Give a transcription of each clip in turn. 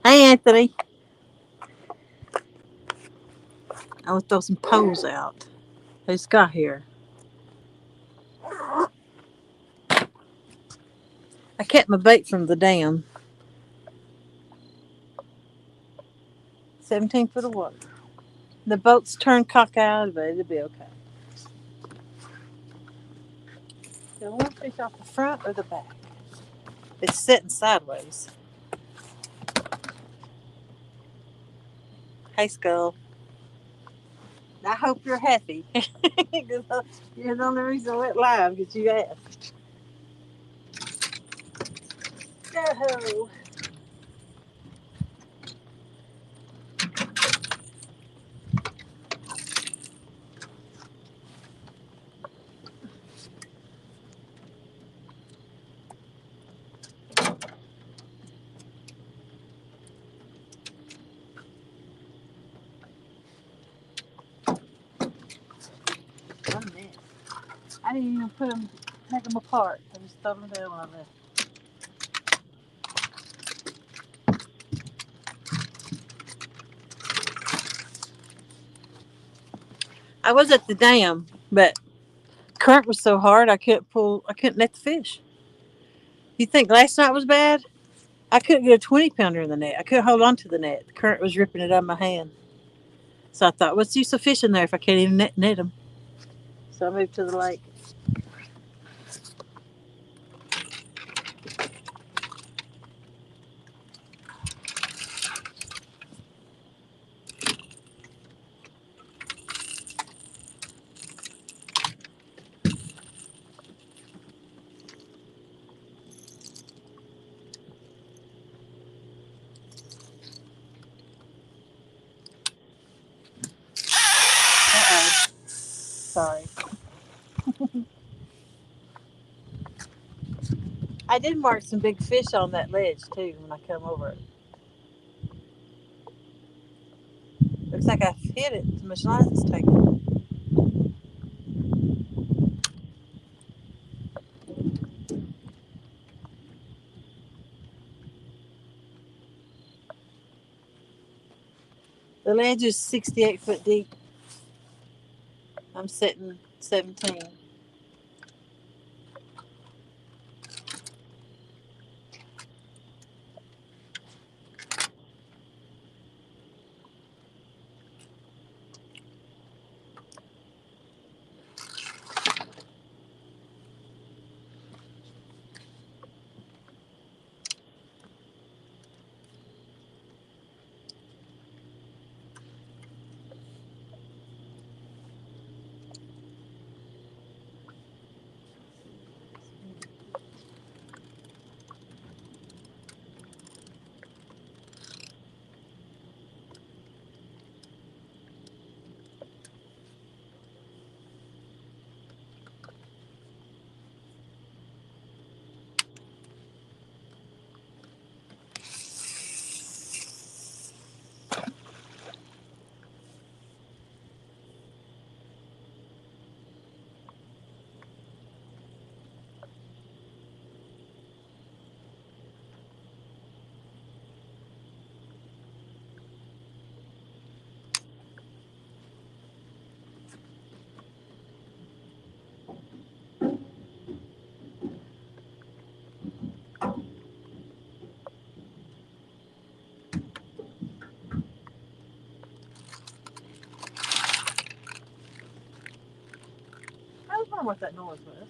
Hey, Anthony. I will throw some poles out. Who's got here? I kept my bait from the dam. 17 foot of water. The boat's turned cockeyed, but it'll be okay. Do I want to fish off the front or the back? It's sitting sideways. Hey, Skull. I hope you're happy. Because you're the only reason I went live because you asked. Go. What a mess. I didn't even take them apart. I just threw them down on there. I was at the dam, but current was so hard I couldn't net the fish. You think last night was bad? I couldn't get a 20 pounder in the net. I couldn't hold on to the net. The current was ripping it out of my hand. So I thought, what's the use of fishing there if I can't even net them? So I moved to the lake. Uh-oh. Sorry. I did mark some big fish on that ledge too when I come over it. Looks like I've hit it. Too much line is taken. The ledge is 68 foot deep. I'm sitting 17. I was wondering what that noise was.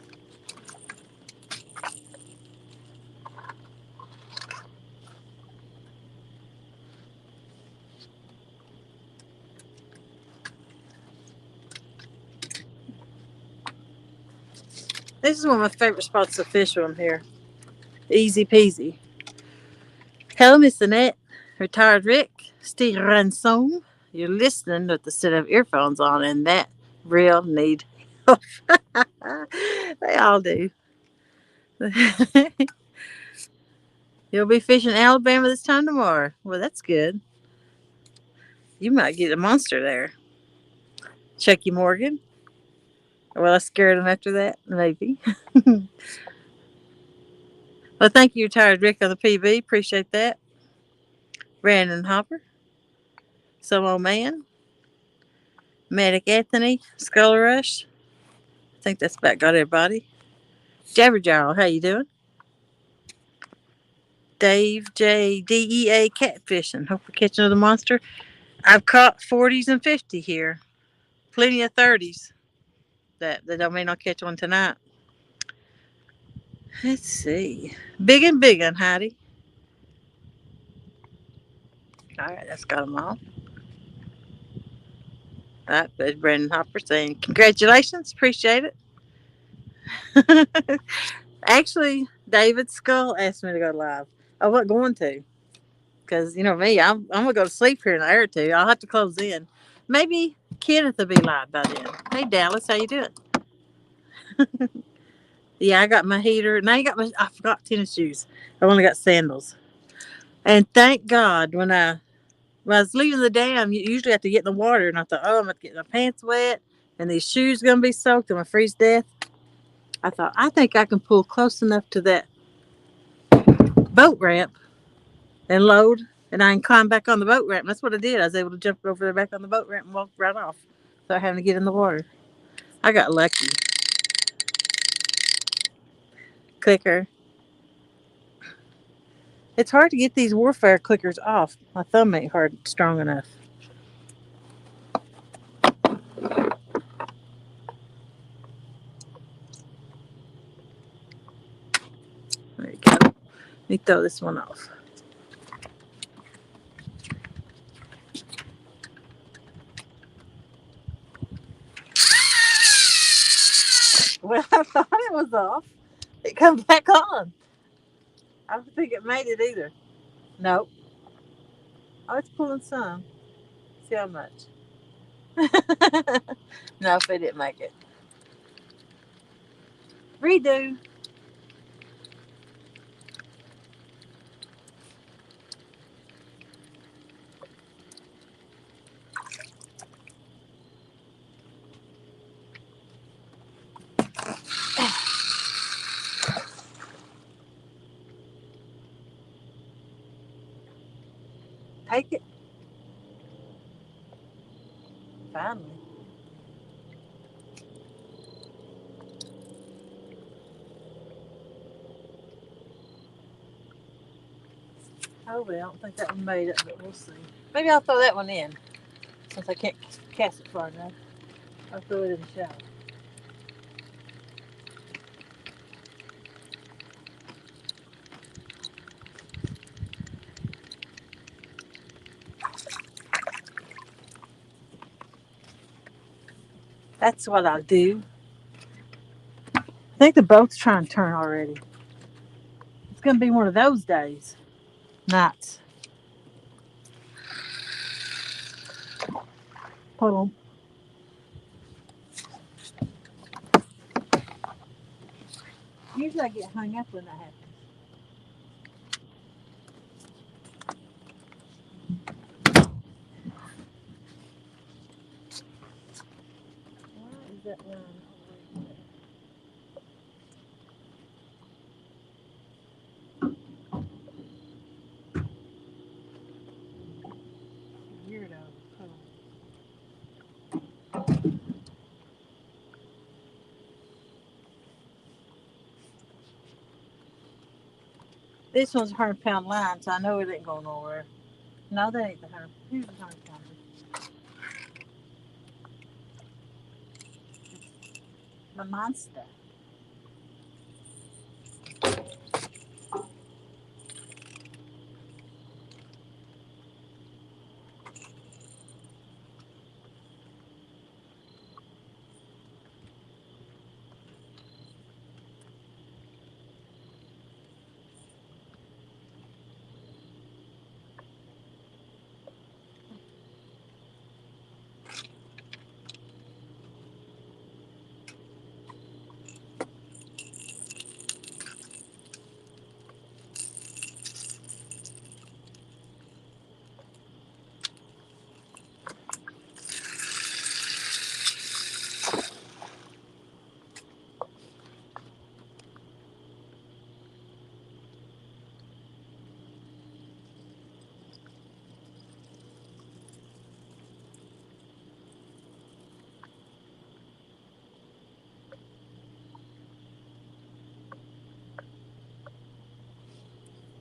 This is one of my favorite spots to fish from here. Easy peasy. Hello, Miss Annette. Retired Rick. Steve Ransom. You're listening with the set of earphones on, and that real need help. They all do. You'll be fishing Alabama this time tomorrow. Well, that's good. You might get a monster there. Chucky Morgan. Well, I scared him after that, maybe. Well, thank you, Retired Rick, on the PB. Appreciate that. Brandon Hopper, Some Old Man, Medic Anthony, Skull Rush. I think that's about got everybody. Jabberjaw, how you doing? Dave J. DEA Catfishing. Hope we catch another monster. I've caught 40s and 50 here. Plenty of 30s. That I may not catch one tonight. Let's see. Big un, Heidi. All right, that's got them all. All right, there's Brandon Hopper saying, congratulations, appreciate it. Actually, David Skull asked me to go live. I wasn't going to because, you know me, I'm going to go to sleep here in an hour or two. I'll have to close in. Maybe Kenneth will be live by then. Hey, Dallas, how you doing? Yeah, I got my heater. Now I forgot tennis shoes. I only got sandals. And thank God when I was leaving the dam, you usually have to get in the water. And I thought, oh, I'm going to get my pants wet and these shoes going to be soaked. I'm going to freeze to death. I thought, I think I can pull close enough to that boat ramp and load, and I can climb back on the boat ramp. And that's what I did. I was able to jump over there back on the boat ramp and walk right off without having to get in the water. I got lucky. Clicker. It's hard to get these Warfare clickers off. My thumb ain't strong enough. There you go. Let me throw this one off. Well, I thought it was off. It comes back on. I don't think it made it either. Nope. Oh, it's pulling some. See how much. No, if it didn't make it. Redo. Take it. Finally. Oh, well, I don't think that one made it, but we'll see. Maybe I'll throw that one in since I can't cast it far enough. I'll throw it in the shower. That's what I'll do. I think the boat's trying to turn already. It's going to be one of those days. Nights. Hold on. Usually I get hung up when that happens. Why is that line always there? Weirdo. Hold on. This one's a 100-pound line, so I know it ain't going nowhere. No, that ain't the 100. Here's the 100-pounder. The monster.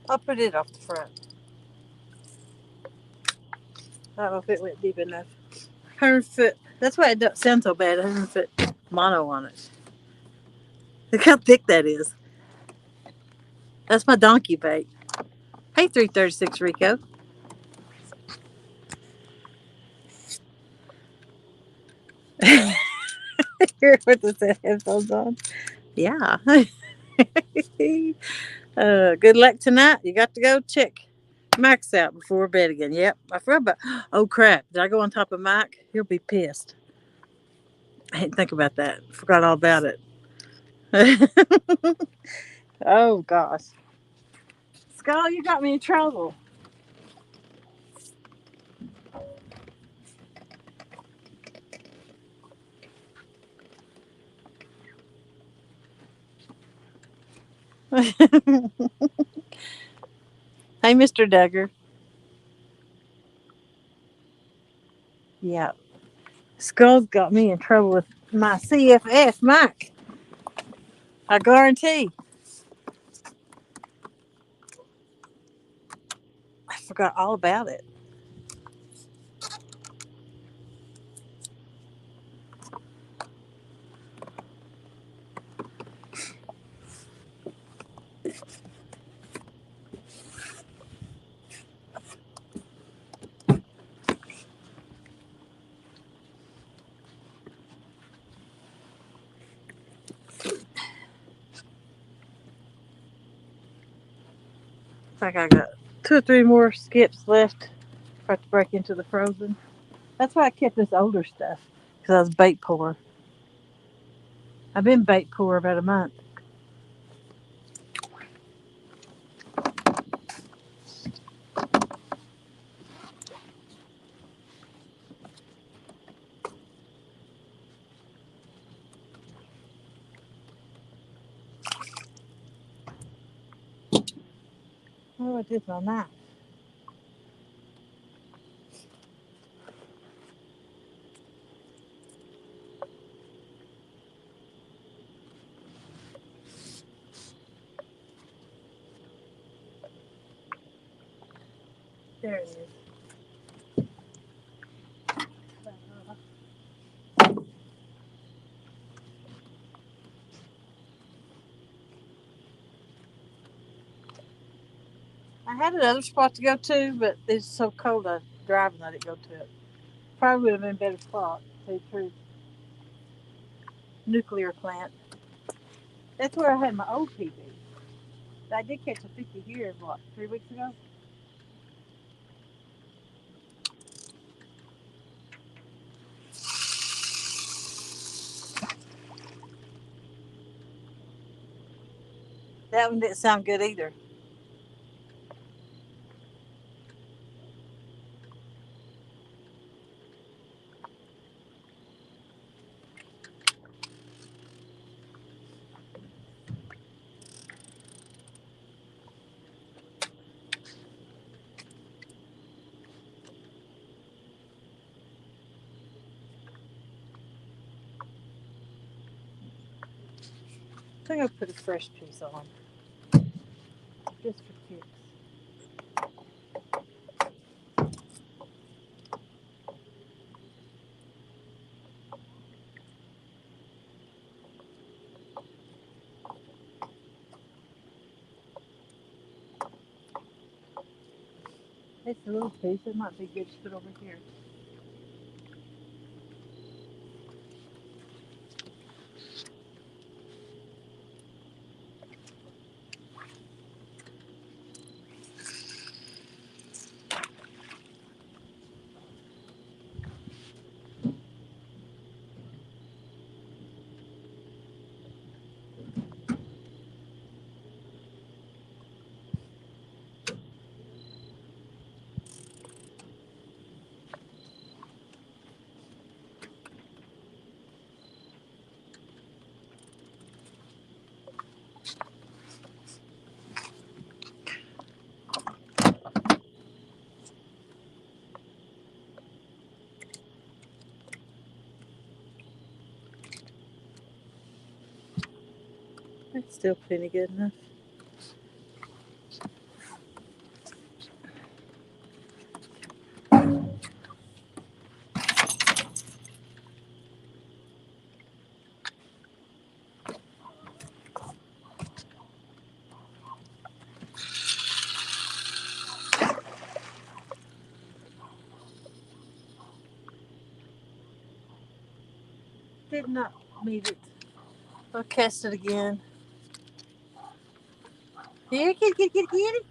I'll put it off the front. I don't know if it went deep enough. 100 foot. That's why it don't sound so bad. 100 foot mono on it. Look how thick that is. That's my donkey bait. Hey, 336 Rico. Here with the headphones on. Yeah. Good luck tonight. You got to go check Mike's out before bed again. Yep. I forgot about. Oh crap! Did I go on top of Mike? He'll be pissed. I didn't think about that. Forgot all about it. Oh gosh, Skull, you got me in trouble. Hey, Mr. Duggar. Yeah, Skull's got me in trouble with my CFS, Mike. I guarantee. I forgot all about it. I think I got 2 or 3 more skips left for it to break into the frozen. That's why I kept this older stuff because I was bait poor. I've been bait poor about a month. Oh, it is my knife. There it is. I had another spot to go to, but it's so cold I drive and let it go to it. Probably would have been a better spot, to tell you the truth. Nuclear plant. That's where I had my old PB. I did catch a 50 here, what, 3 weeks ago? That one didn't sound good either. I think I'll put a fresh piece on, just for kicks. It's a little piece. It might be good to put over here. It's still plenty good enough. did not meet it. I'll cast it again. Here, get it.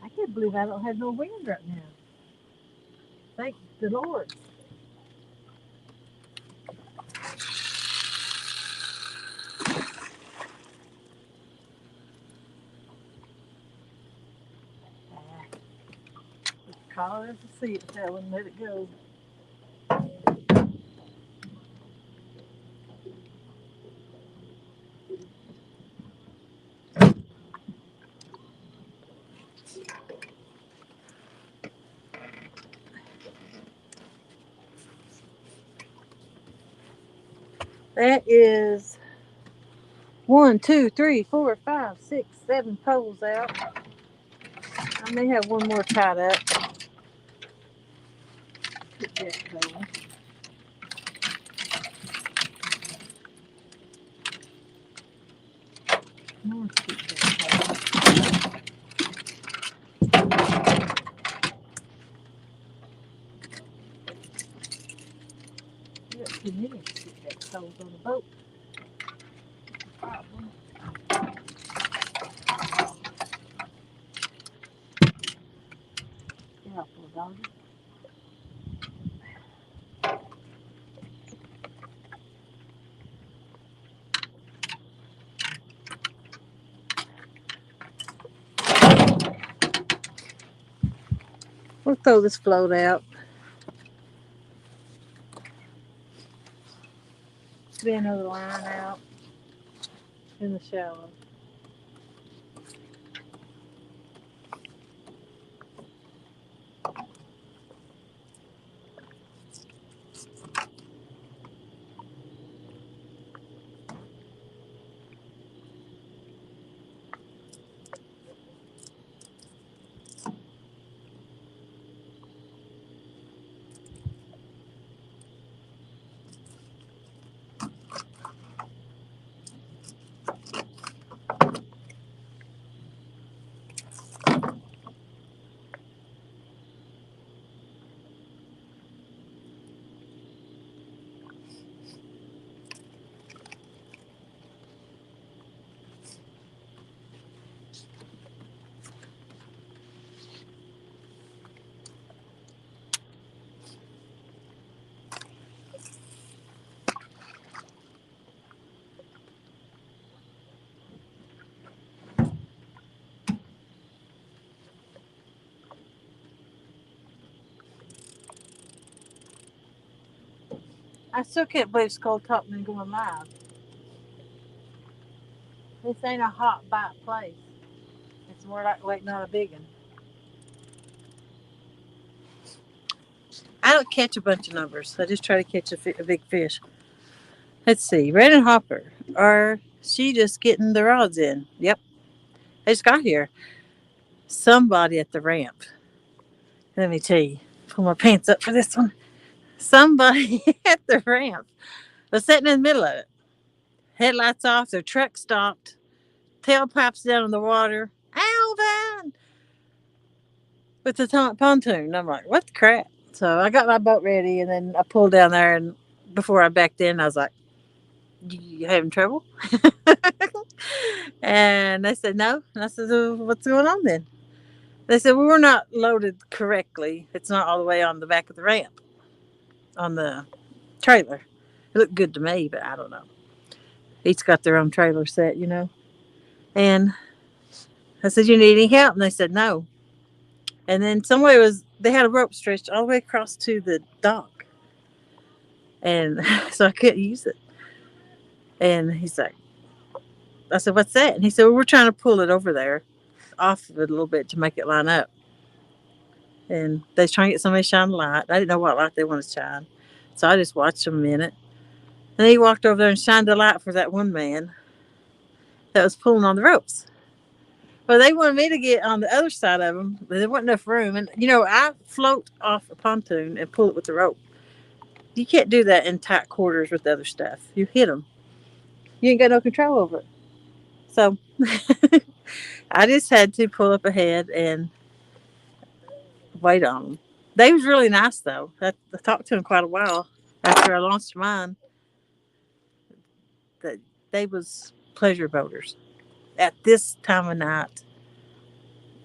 I can't believe I don't have no wind right now. Thank the Lord. Call it to see it, tell him, let it go. That is 1, 2, 3, 4, 5, 6, 7 poles out. I may have one more tied up. Put that pole. More keep that pole. You got 2 minutes to get that poles on the boat. Problem. Yeah, poor doggy. We'll throw this float out. Be another line out in the shallow. I still can't believe Skull Topman going live. This ain't a hot bite place. It's more like waiting on a big one. I don't catch a bunch of numbers. I just try to catch a big fish. Let's see. Red and Hopper. Are she just getting the rods in? Yep. I just got here. Somebody at the ramp. Let me tell you. Pull my pants up for this one. Somebody at the ramp was sitting in the middle of it. Headlights off, their truck stopped, tailpipes down in the water. Alvin! With the pontoon. I'm like, what the crap? So I got my boat ready and then I pulled down there and before I backed in, I was like, you having trouble? And they said, no. And I said, well, what's going on then? They said, well, we're not loaded correctly. It's not all the way on the back of the ramp on the trailer. It looked good to me, but I don't know. Each got their own trailer set, you know. And I said, you need any help? And they said, no. And then somebody they had a rope stretched all the way across to the dock. And so I couldn't use it. And he's like, I said, what's that? And he said, well, we're trying to pull it over there off of it a little bit to make it line up. And they was trying to get somebody to shine a light. I didn't know what light they wanted to shine. So I just watched them a minute. And then he walked over there and shined the light for that one man that was pulling on the ropes. Well, they wanted me to get on the other side of them, but there wasn't enough room. And, you know, I float off a pontoon and pull it with the rope. You can't do that in tight quarters with other stuff. You hit them. You ain't got no control over it. So I just had to pull up ahead and wait on them. They was really nice though. I talked to them quite a while after I launched mine. That they was pleasure boaters at this time of night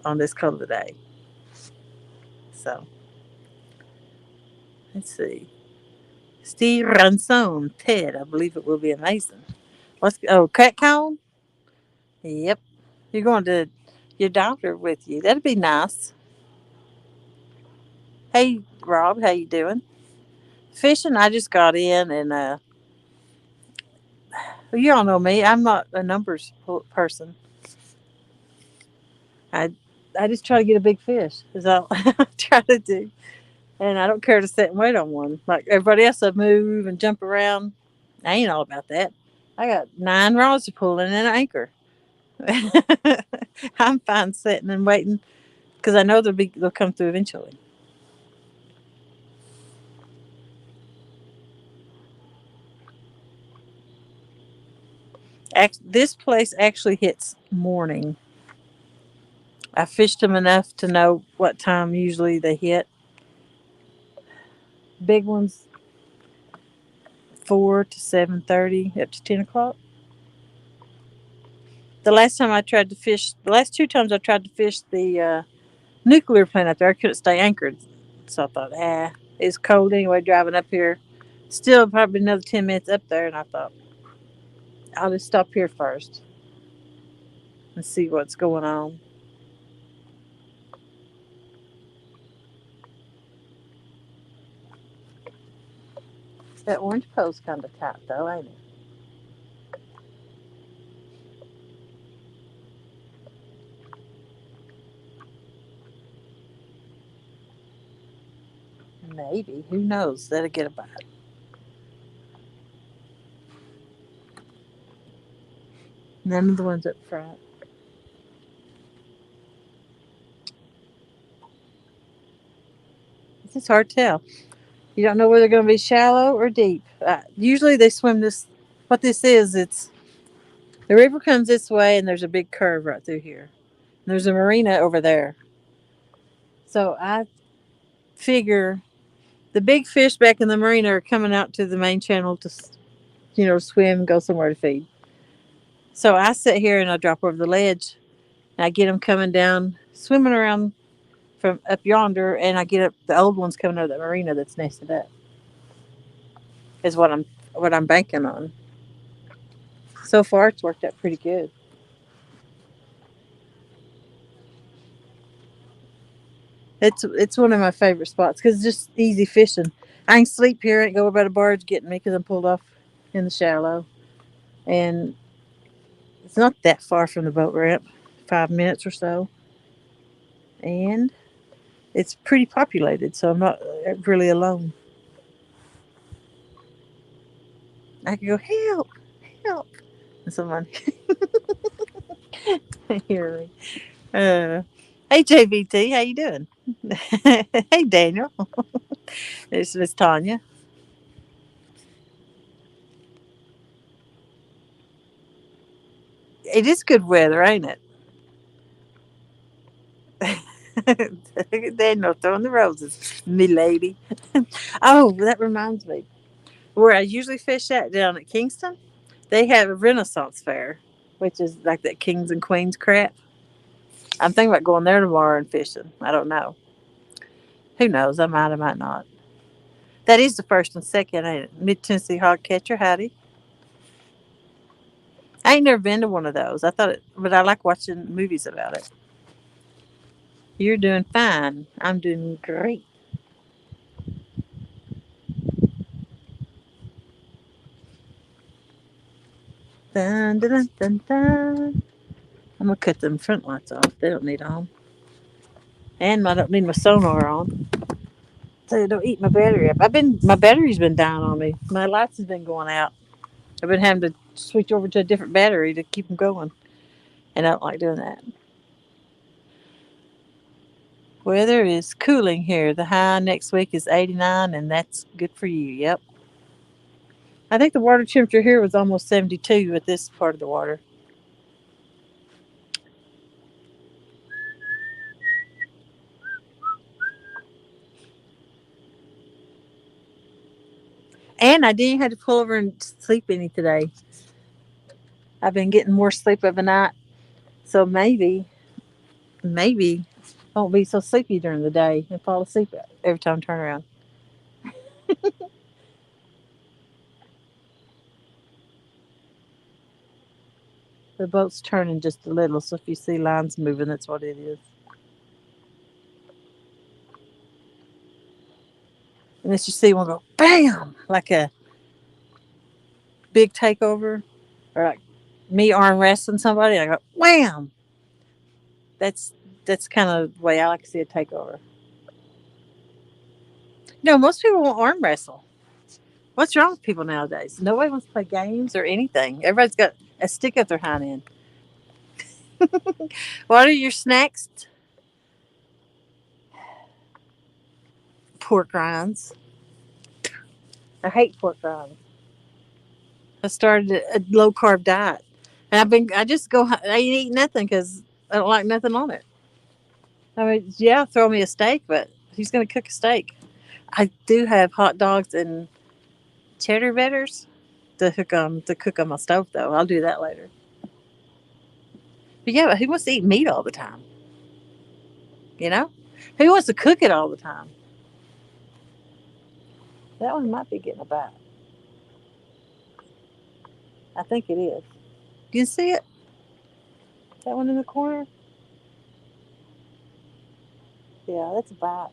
on this cold of the day. So let's see. Steve Ranson, Ted. I believe it will be amazing. Cat cone? Yep. You're going to your doctor with you. That'd be nice. Hey, Rob, how you doing? Fishing, I just got in, and well, you all know me. I'm not a numbers person. I I just try to get a big fish. Is all I try to do, and I don't care to sit and wait on one like everybody else. I move and jump around. I ain't all about that. I got 9 rods to pull and an anchor. I'm fine sitting and waiting because I know they'll come through eventually. This place actually hits morning. I fished them enough to know what time usually they hit. Big ones 4 to 7:30 up to 10 o'clock. The last 2 times I tried to fish the nuclear plant up there, I couldn't stay anchored. So I thought, it's cold anyway driving up here. Still probably another 10 minutes up there, and I thought, I'll just stop here first and see what's going on. That orange pole's kind of tight though, ain't it? Maybe. Who knows? That'll get a bite. None of the ones up front. It's just hard to tell. You don't know whether they're going to be shallow or deep. Usually they swim this. What this is, it's the river comes this way, and there's a big curve right through here. There's a marina over there. So I figure the big fish back in the marina are coming out to the main channel to, swim, go somewhere to feed. So I sit here and I drop over the ledge, and I get them coming down, swimming around from up yonder, and I get up the old ones coming out of the marina that's nested up. Is what I'm banking on. So far, it's worked out pretty good. It's one of my favorite spots because it's just easy fishing. I can sleep here. I ain't go about a barge getting me because I'm pulled off in the shallow, and it's not that far from the boat ramp, 5 minutes or so, and it's pretty populated, so I'm not really alone. I can go help, help, and someone hear me. Hey JVT, how you doing? Hey Daniel, it's Miss Tanya. It is good weather, ain't it? Daniel throwing the roses, me lady. Oh, that reminds me. Where I usually fish at down at Kingston, they have a Renaissance fair, which is like that kings and queens crap. I'm thinking about going there tomorrow and fishing. I don't know. Who knows? I might not. That is the first and second, ain't it? Mid Tennessee Hog Catcher, howdy. I ain't never been to one of those. But I like watching movies about it. You're doing fine. I'm doing great. Dun, dun, dun, dun, dun. I'm gonna cut them front lights off. They don't need on, and I don't need my sonar on, so they don't eat my battery up. My battery's been down on me. My lights have been going out. I've been having to switch over to a different battery to keep them going, and I don't like doing that. Weather is cooling here. The high next week is 89, and that's good for you. Yep. I think the water temperature here was almost 72 at this part of the water. And I didn't have to pull over and sleep any today. I've been getting more sleep of a night, so maybe I won't be so sleepy during the day and fall asleep every time I turn around. The boat's turning just a little, so if you see lines moving, that's what it is. Unless you see one go bam, like a big takeover, or like me arm wrestling somebody, I go wham. That's that's kind of the way I like to see a takeover. No, most people won't arm wrestle. What's wrong with people nowadays? Nobody wants to play games or anything. Everybody's got a stick up their hind end. What are your snacks? Pork rinds. I hate pork rinds. I started a low carb diet, and I just go I ain't eat nothing because I don't like nothing on it. I mean, yeah, throw me a steak, but who's gonna cook a steak? I do have hot dogs and cheddar betters to cook on my stove though. I'll do that later. But yeah, but who wants to eat meat all the time? You know, who wants to cook it all the time? That one might be getting a bite. I think it is. Do you see it? That one in the corner? Yeah, that's a bite.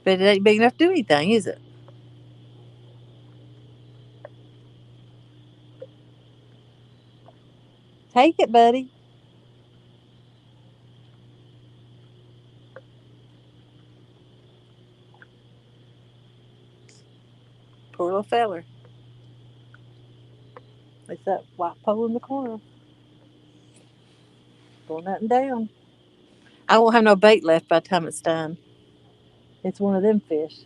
But it ain't big enough to do anything, is it? Take it, buddy. Poor little feller. It's that white pole in the corner. Pulling nothing down. I won't have no bait left by the time it's done. It's one of them fish.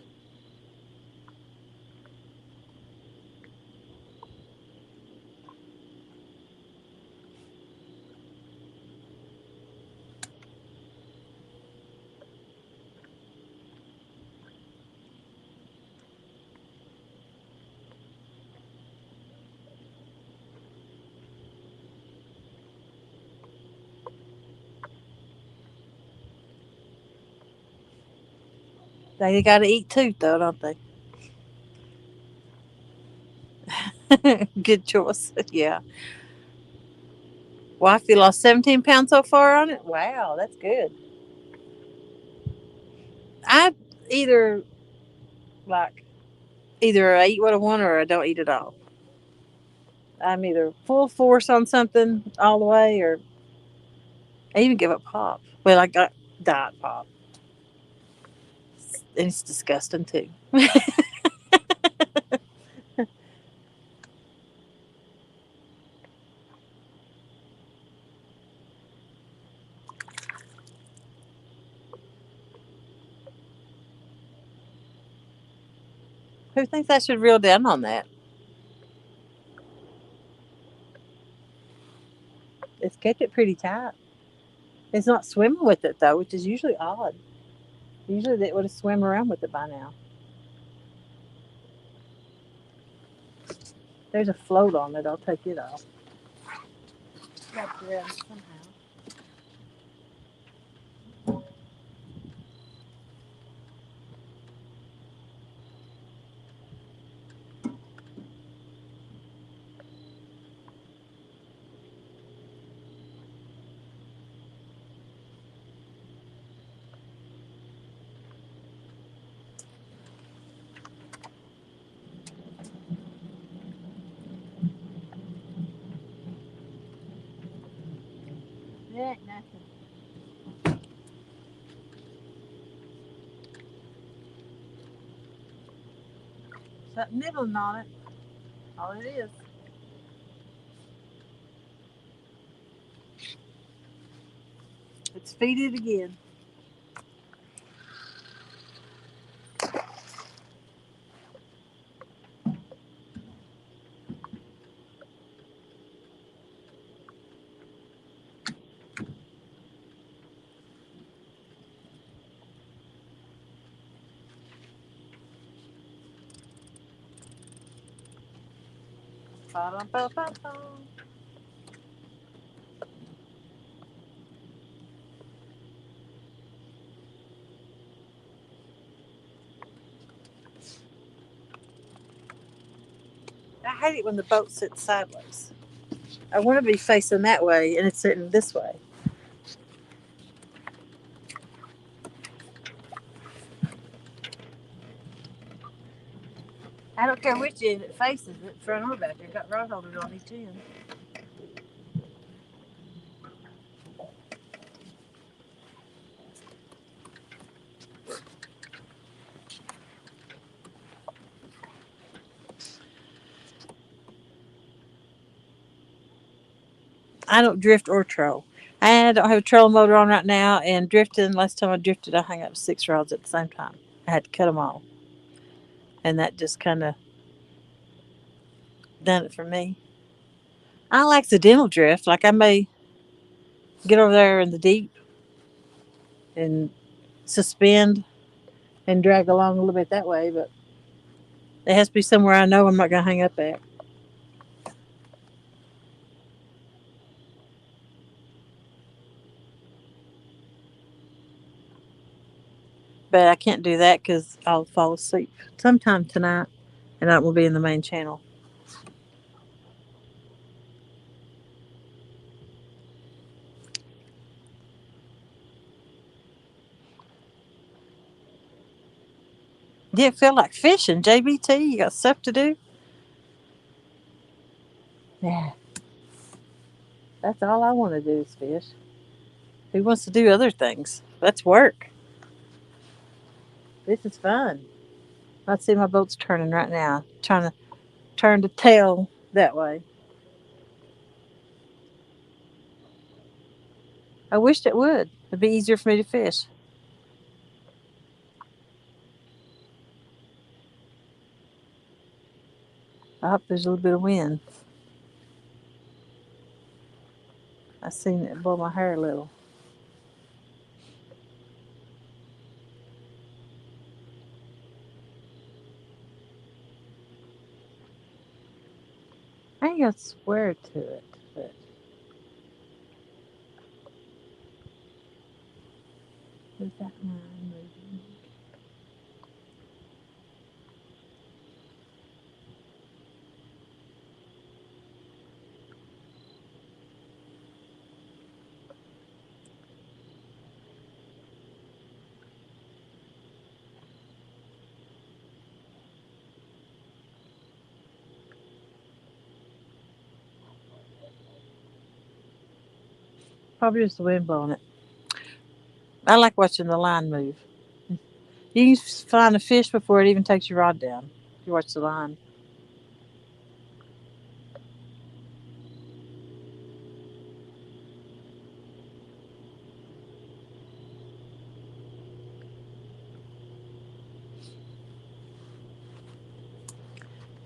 They got to eat too, though, don't they? Good choice. Yeah. Well, you lost 17 pounds so far on it. Wow, that's good. I either like either I eat what I want or I don't eat at all. I'm either full force on something all the way, or I even give up pop. Well, I got diet pop, and it's disgusting too. Who thinks I should reel down on that? It's kept it pretty tight. It's not swimming with it though, which is usually odd. Usually they would have swam around with it by now. There's a float on it. I'll take it off. Got to run somehow. It ain't nothing. Something nibbling on it. All it is. Let's feed it again. Ba-dum-ba-ba-bum. I hate it when the boat sits sideways. I want to be facing that way, and it's sitting this way. I don't care which end it faces, it front or back. I've got rod holders on each end. I don't drift or troll. I don't have a trolling motor on right now, and drifting, last time I drifted, I hung up 6 rods at the same time. I had to cut them all. And that just kind of done it for me. I like accidental drift. Like I may get over there in the deep and suspend and drag along a little bit that way, but it has to be somewhere I know I'm not going to hang up at. But I can't do that because I'll fall asleep sometime tonight, and I will be in the main channel. Didn't feel like fishing, JBT. You got stuff to do. Yeah, that's all I want to do is fish. Who wants to do other things? That's work. This is fun. I see my boat's turning right now, trying to turn the tail that way. I wished it would. It'd be easier for me to fish. I hope there's a little bit of wind. I seen it blow my hair a little. I ain't gonna swear to it, but is that mine moving? Probably just the wind blowing it. I like watching the line move. You can find a fish before it even takes your rod down. You watch the line.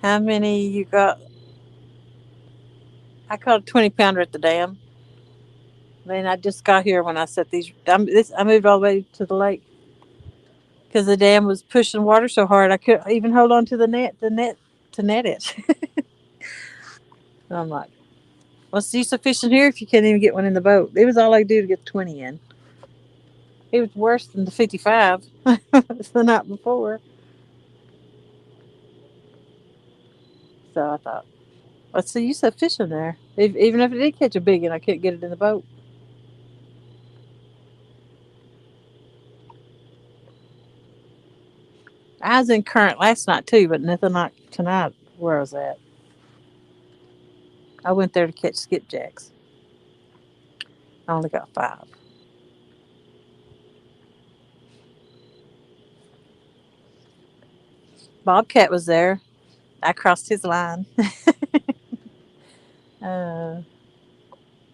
How many you got? I caught a 20 pounder at the dam. Then I just got here when I set these. I moved all the way to the lake because the dam was pushing water so hard I couldn't even hold on to the net to net it. And I'm like, what's the use of fishing here if you can't even get one in the boat? It was all I could do to get 20 in. It was worse than the 55 the night before. So I thought, what's the use of fishing there? Even if it did catch a big one, I couldn't get it in the boat. I was in current last night too, but nothing like tonight where I was at. I went there to catch skipjacks. I only got 5. Bobcat was there. I crossed his line. uh,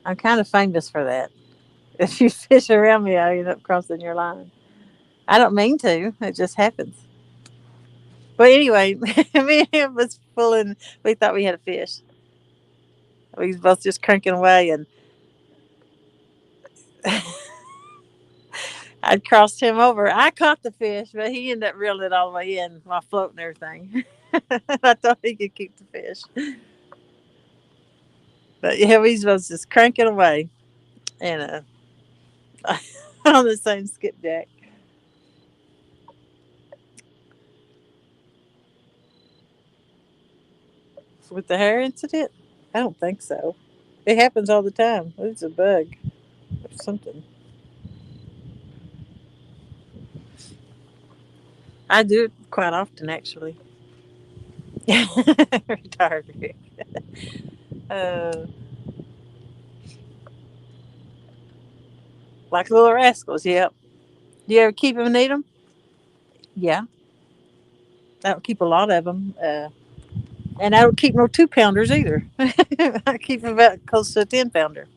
I'm kind of famous for that. If you fish around me, I end up crossing your line. I don't mean to. It just happens. But anyway, me and him was pulling. We thought we had a fish. We was both just cranking away, and I'd crossed him over. I caught the fish, but he ended up reeling it all the way in while floating everything. I thought he could keep the fish. But yeah, we was just cranking away and on the same skipjack. With the hair incident? I don't think so. It happens all the time. It's a bug or something. I do it quite often, actually. Retired Rick. Uh, like little rascals, yep. Do you ever keep them and eat them? Yeah. I don't keep a lot of them. And I don't keep no 2 pounders either. I keep about close to a 10 pounder.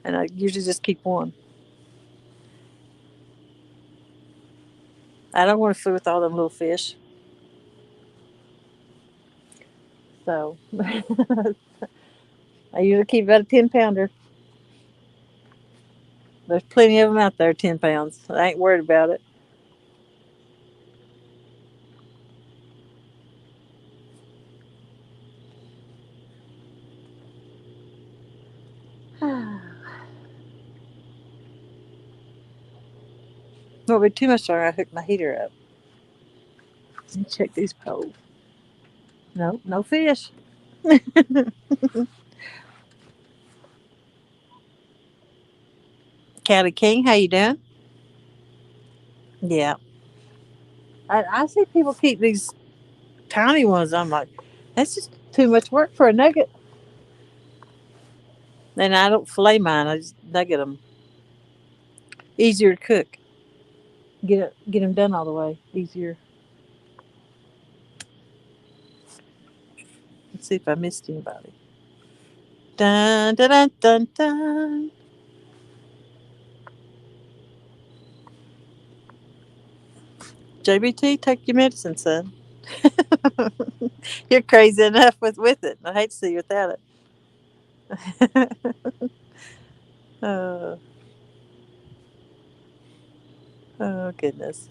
And I usually just keep one. I don't want to fool with all them little fish. So I usually keep about a 10 pounder. There's plenty of them out there, 10 pounds. I ain't worried about it. Won't be too much longer. I hook my heater up. Let me check these poles. No, no fish. County King, how you doing? Yeah. I see people keep these tiny ones. I'm like, that's just too much work for a nugget. And I don't fillet mine. I just nugget them. Easier to cook. Get them done all the way. Easier. Let's see if I missed anybody. Dun dun dun dun dun. JBT, take your medicine, son. You're crazy enough with it. I hate to see you without it. Oh, oh goodness.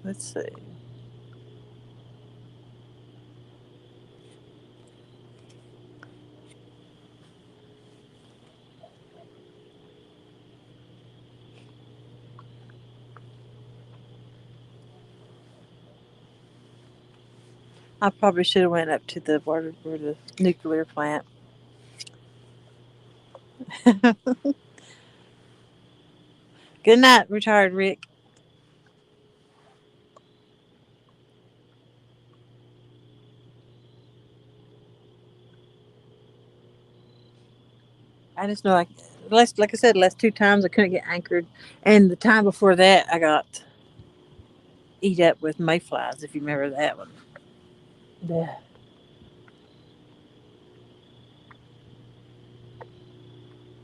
Let's see. I probably should have went up to the water or the nuclear plant. Good night, retired Rick. I just know, like I said, last 2 times I couldn't get anchored, and the time before that I got eat up with mayflies. If you remember that one. Yeah.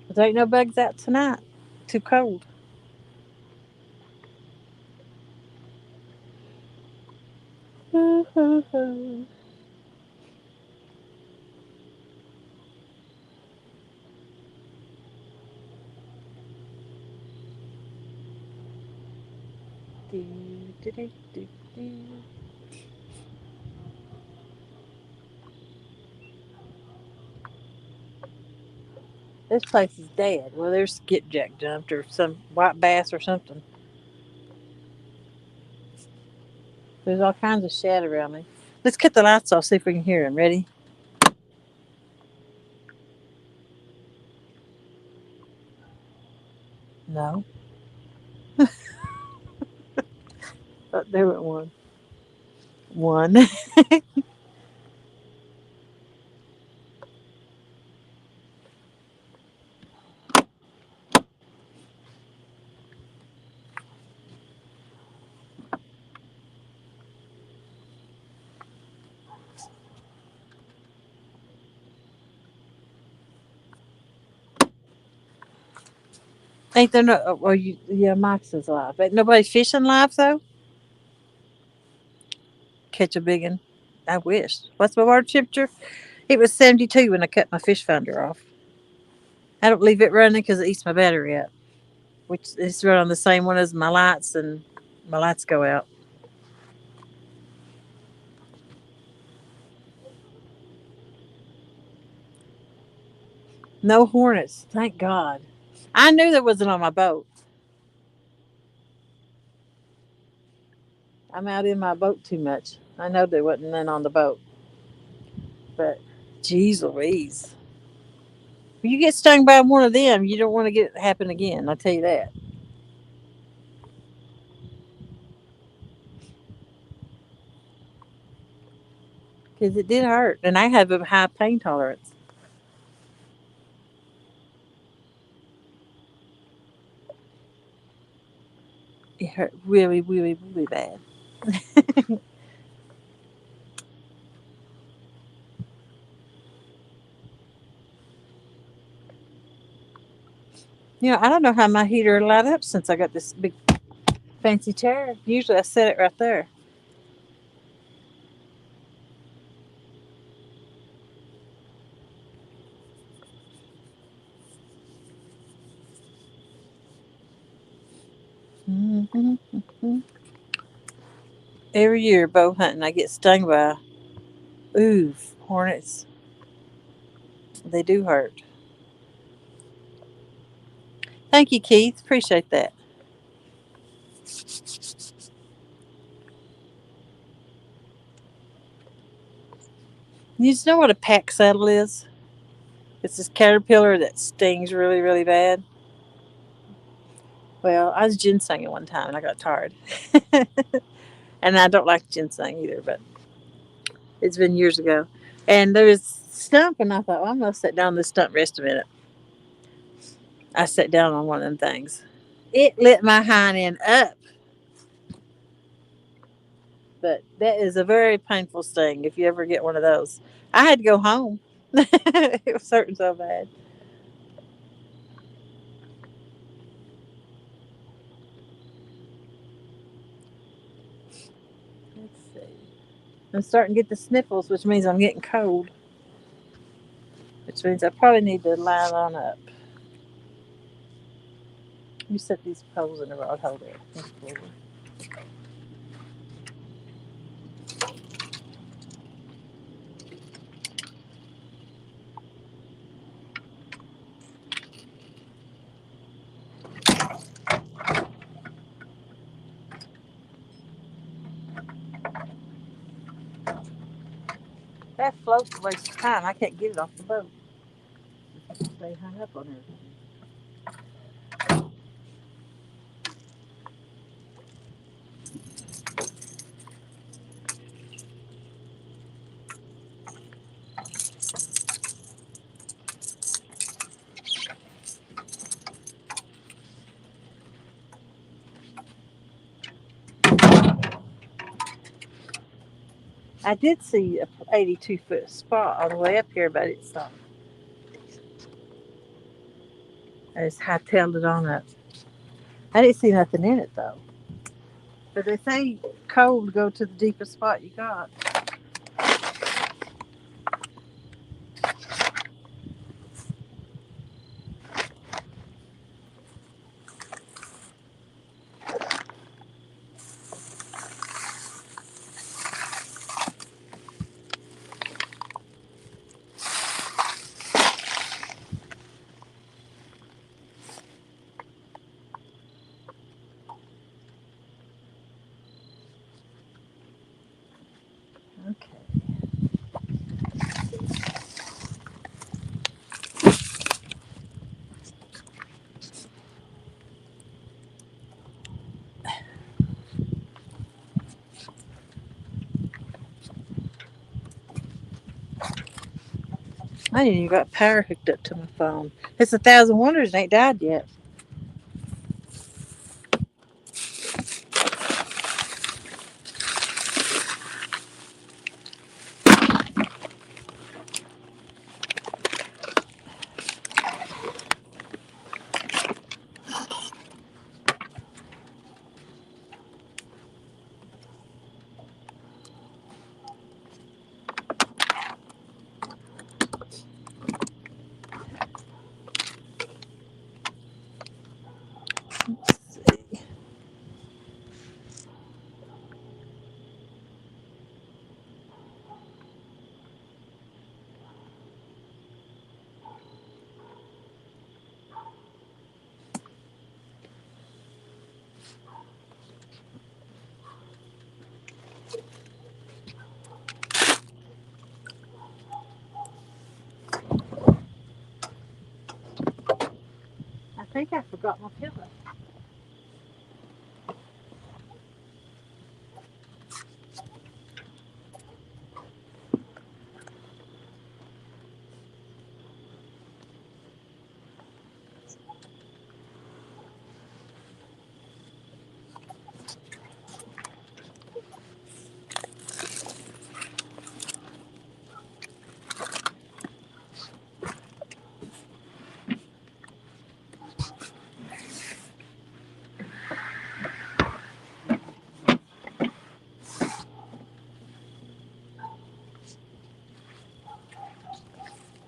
But there ain't no bugs out tonight. Too cold. This place is dead. Well, there's skipjack jumped or some white bass or something. There's all kinds of shad around me. Let's cut the lights off, see if we can hear him. Ready? No. Oh, there went one. One. Ain't there no? Well, yeah, Mike's is live. Ain't nobody fishing live though. Catch a big one. I wish. What's my water temperature? It was 72 when I cut my fish finder off. I don't leave it running because it eats my battery up, which is run on the same one as my lights, and my lights go out. No hornets, thank God. I knew there wasn't on my boat. I'm out in my boat too much. I know there wasn't none on the boat, but geez Louise. If you get stung by one of them, you don't want to get it happen again. I'll tell you that. Because it did hurt, and I have a high pain tolerance. It hurt really, really, really bad. I don't know how my heater light up since I got this big fancy chair. Usually I set it right there. Hmm. Every year bow hunting, I get stung by hornets. They do hurt. Thank you, Keith. Appreciate that. You just know what a pack saddle is? It's this caterpillar that stings really, really bad. Well, I was ginsenging one time and I got tired. And I don't like ginseng either, but it's been years ago. And there was stump, and I thought, well, I'm going to sit down on this stump, rest a minute. I sat down on one of them things. It lit my hind end up, but that is a very painful sting if you ever get one of those. I had to go home. It was hurting so bad. Let's see. I'm starting to get the sniffles, which means I'm getting cold, which means I probably need to line on up. You set these poles in the rod holder. That float's a waste of time. I can't get it off the boat. Stay hung up on her. I did see a 82-foot spot on the way up here, but it's I just hightailed it on up. I didn't see nothing in it though. But they say cold go to the deepest spot you got. Okay. I ain't even got power hooked up to my phone. It's 1,000 Wonders and ain't died yet. I think I forgot my pillow.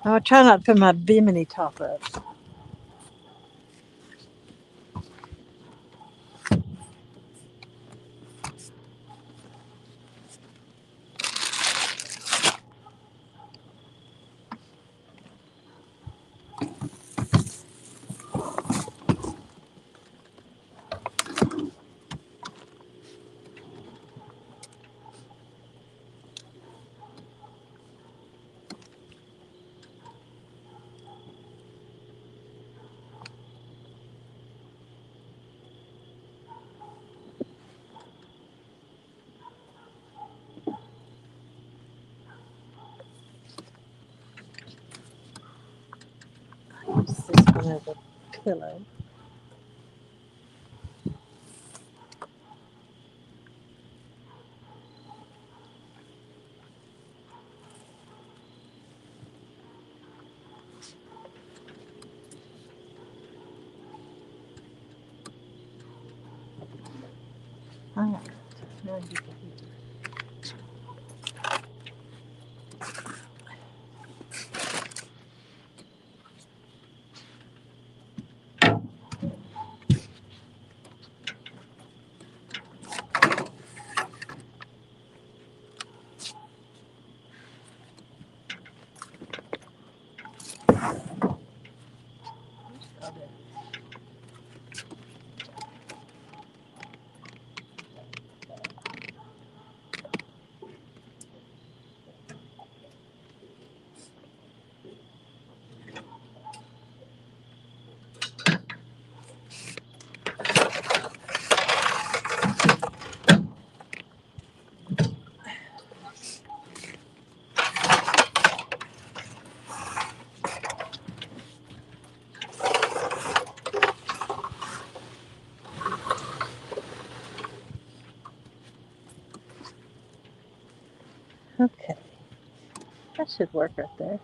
I'll try not to put my bimini top up. Use this one as a pillow. All right. Now you can heat. Okay, that should work right there.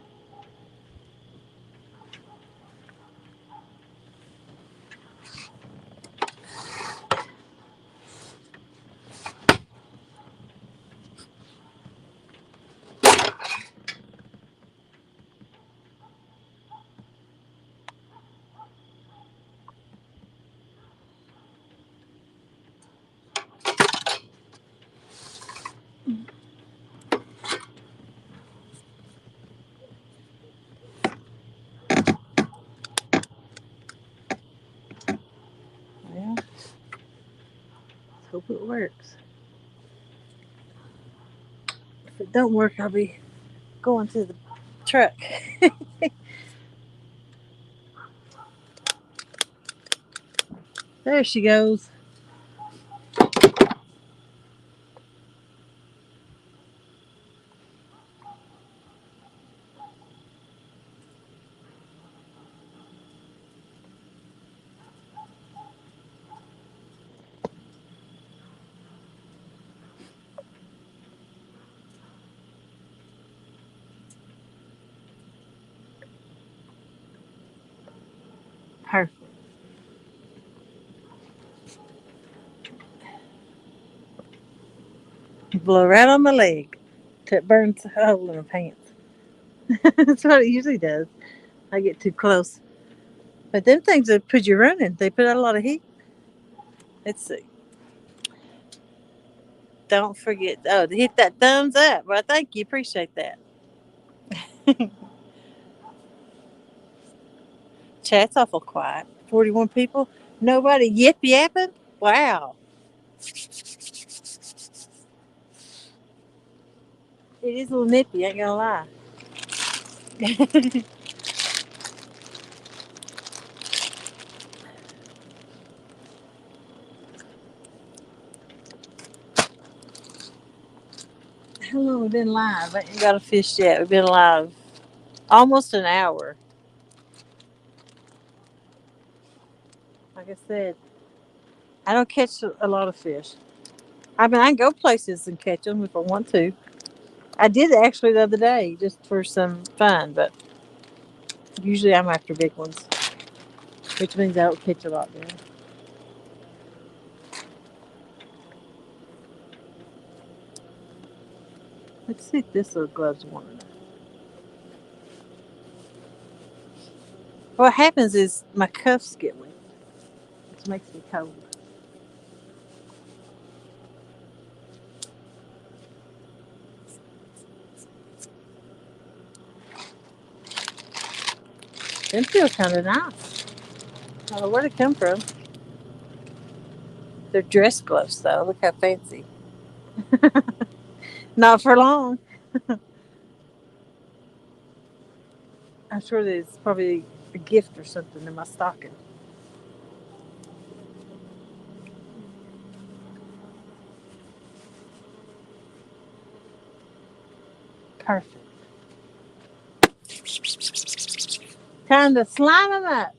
Well, let's hope it works. If it don't work, I'll be going to the truck. There she goes. Perfect. Blow right on my leg till it burns a hole in my pants. That's what it usually does. I get too close. But them things that put you running, they put out a lot of heat. Let's see. Don't forget, to hit that thumbs up. Well, thank you. Appreciate that. Chat's awful quiet. 41 people. Nobody yip yapping. Wow. It is a little nippy, ain't gonna lie. How long we been live? I ain't got a fish yet. We've been live almost an hour. Like I said, I don't catch a lot of fish. I mean, I can go places and catch them if I want to. I did actually the other day just for some fun, but usually I'm after big ones, which means I don't catch a lot then. Let's see if this little glove's warm enough. What happens is my cuffs get wet, which makes me cold. Them feel kind of nice. I don't know where they come from. They're dress gloves, though. Look how fancy. Not for long. I'm sure there's probably a gift or something in my stocking. Perfect. Time to slime them up.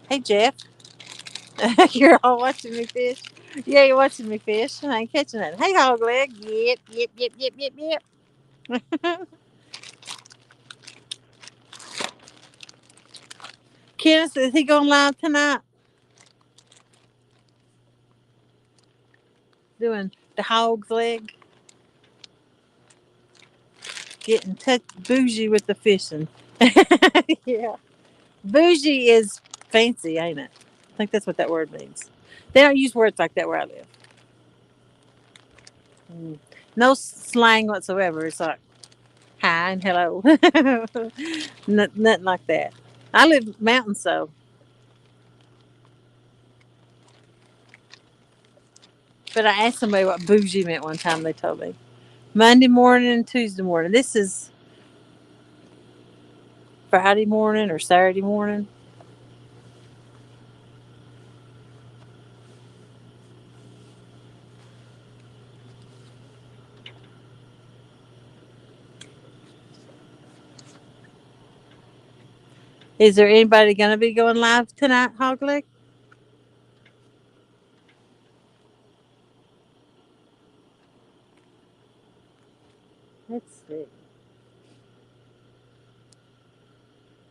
Hey, Jeff. You're all watching me fish. Yeah, you're watching me fish. I ain't catching it. Hey, hog leg. Yep, yep, yep, yep, yep, yep. Kenneth, is he going live tonight? Doing the hog's leg. Getting bougie with the fishing. Yeah. Bougie is fancy, ain't it? I think that's what that word means. They don't use words like that where I live. Mm. No slang whatsoever. It's like hi and hello. Nothing like that. I live mountain, so. But I asked somebody what bougie meant one time. They told me Monday morning and Tuesday morning. This is Friday morning or Saturday morning. Is there anybody going to be going live tonight, Hogleg? Let's see.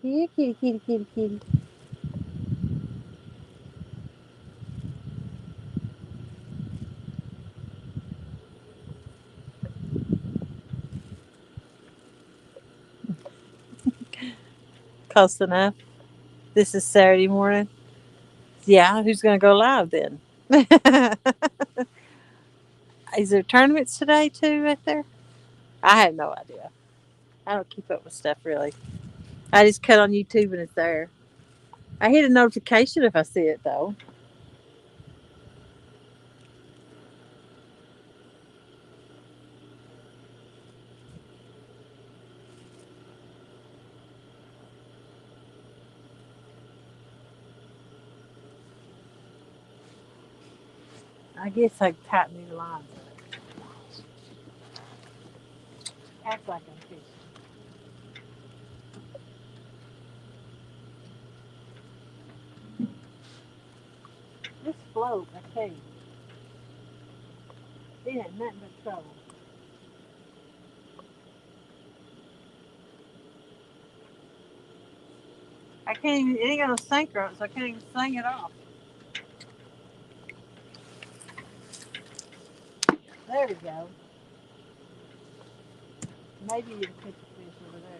Here, kitty, kitty, kitty, kitty. Close enough. This is Saturday morning. Yeah, who's going to go live then? Is there tournaments today too, right there? I have no idea. I don't keep up with stuff really. I just cut on YouTube and it's there. I hit a notification if I see it though. I guess I tighten these lines up. Act like I'm fishing. This float, I tell you, it ain't nothing but trouble. I can't even, it ain't got no sinker on it, so I can't even sing it off. There we go. Maybe you can catch a fish over there.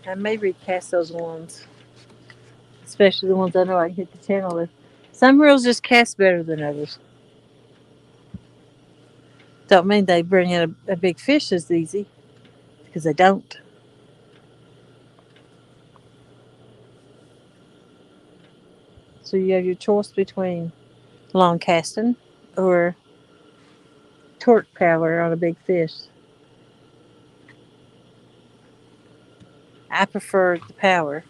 I may recast those ones, especially the ones I know I can hit the channel with. Some reels just cast better than others. Don't mean they bring in a big fish as easy, because they don't. So you have your choice between long casting or torque power on a big fish. I prefer the power.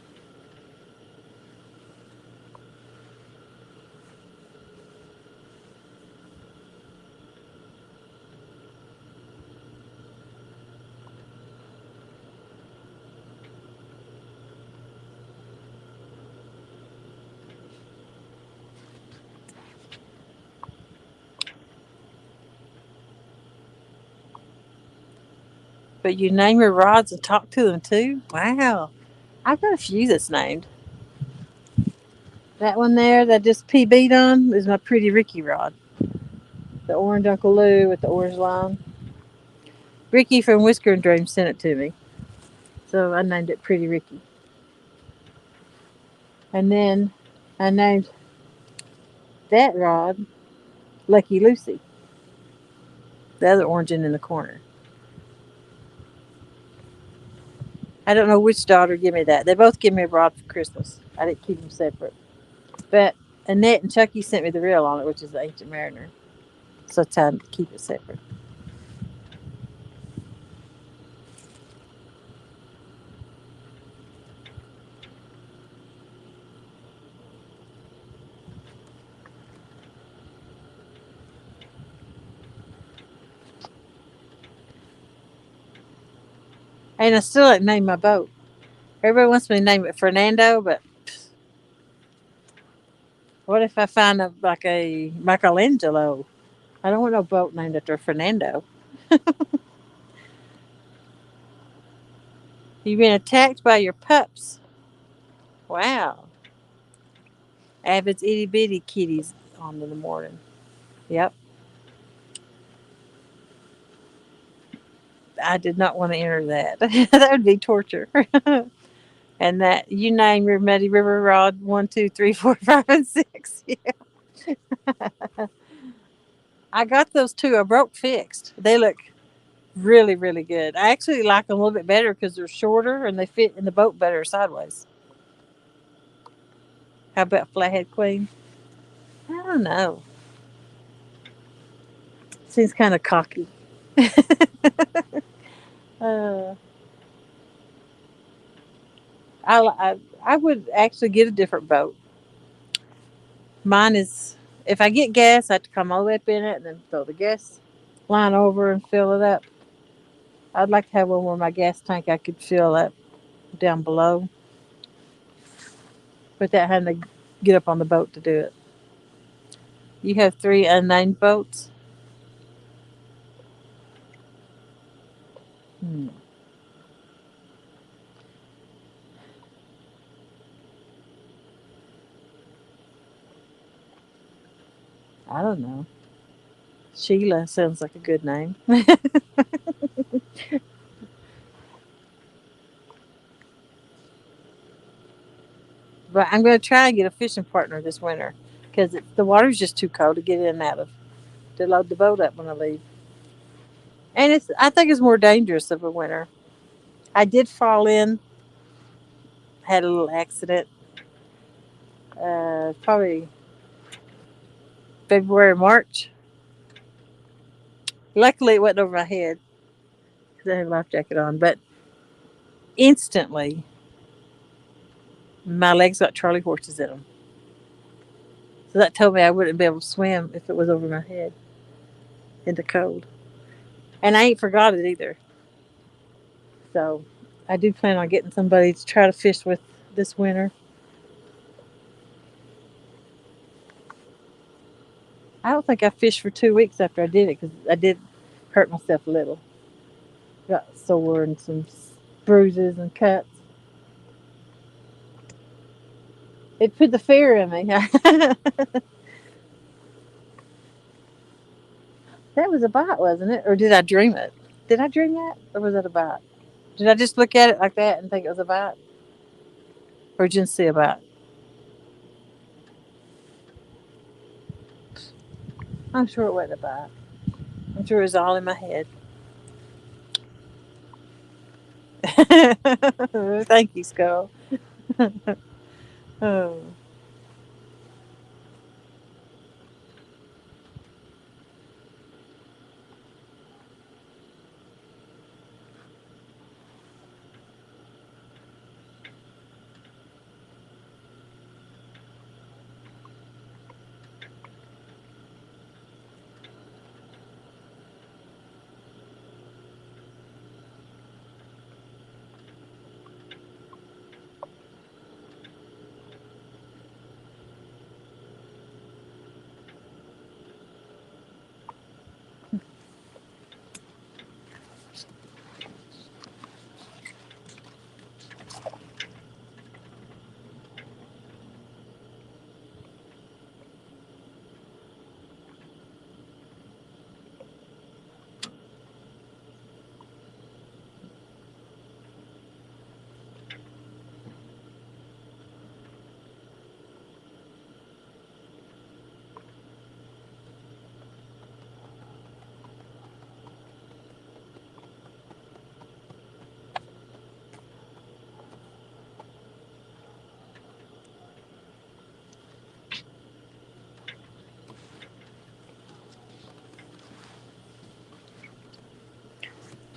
But you name your rods and talk to them too? Wow. I've got a few that's named. That one there that just PB'd on is my Pretty Ricky rod. The orange Uncle Lou with the orange line. Ricky from Whisker and Dream sent it to me. So I named it Pretty Ricky. And then I named that rod Lucky Lucy. The other orange in the corner. I don't know which daughter gave me that. They both gave me a rod for Christmas. I didn't keep them separate. But Annette and Chucky sent me the reel on it, which is the Ancient Mariner. So it's time to keep it separate. And I still didn't name my boat. Everybody wants me to name it Fernando, but what if I find like a Michelangelo? I don't want no boat named after Fernando. You've been attacked by your pups. Wow. Avid's itty bitty kitties on in the morning. Yep. I did not want to enter that. That would be torture. And that you name your Muddy River rod 1, 2, 3, 4, 5, and 6. Yeah. I got those two. I broke fixed. They look really, really good. I actually like them a little bit better because they're shorter and they fit in the boat better sideways. How about Flathead Queen? I don't know. Seems kind of cocky. uh, I would actually get a different boat. Mine is, if I get gas, I have to come all the way up in it and then throw the gas line over and fill it up. I'd like to have one where my gas tank I could fill up down below without having to get up on the boat to do it. You have 3 unnamed boats? Hmm. I don't know. Sheila sounds like a good name. But I'm going to try and get a fishing partner this winter because the water's just too cold to get in and out of to load the boat up when I leave. And I think it's more dangerous of a winter. I did fall in, had a little accident, probably February, March. Luckily, it wasn't over my head because I had a life jacket on. But instantly, my legs got Charlie horses in them. So that told me I wouldn't be able to swim if it was over my head in the cold. And I ain't forgot it either. So I do plan on getting somebody to try to fish with this winter. I don't think I fished for 2 weeks after I did it because I did hurt myself a little. Got sore and some bruises and cuts. It put the fear in me. That was a bite, wasn't it? Or did I dream it? Did I dream that? Or was that a bite? Did I just look at it like that and think it was a bite? Or did you see a bite? I'm sure it wasn't a bite. I'm sure it was all in my head. Thank you, Skull. Oh.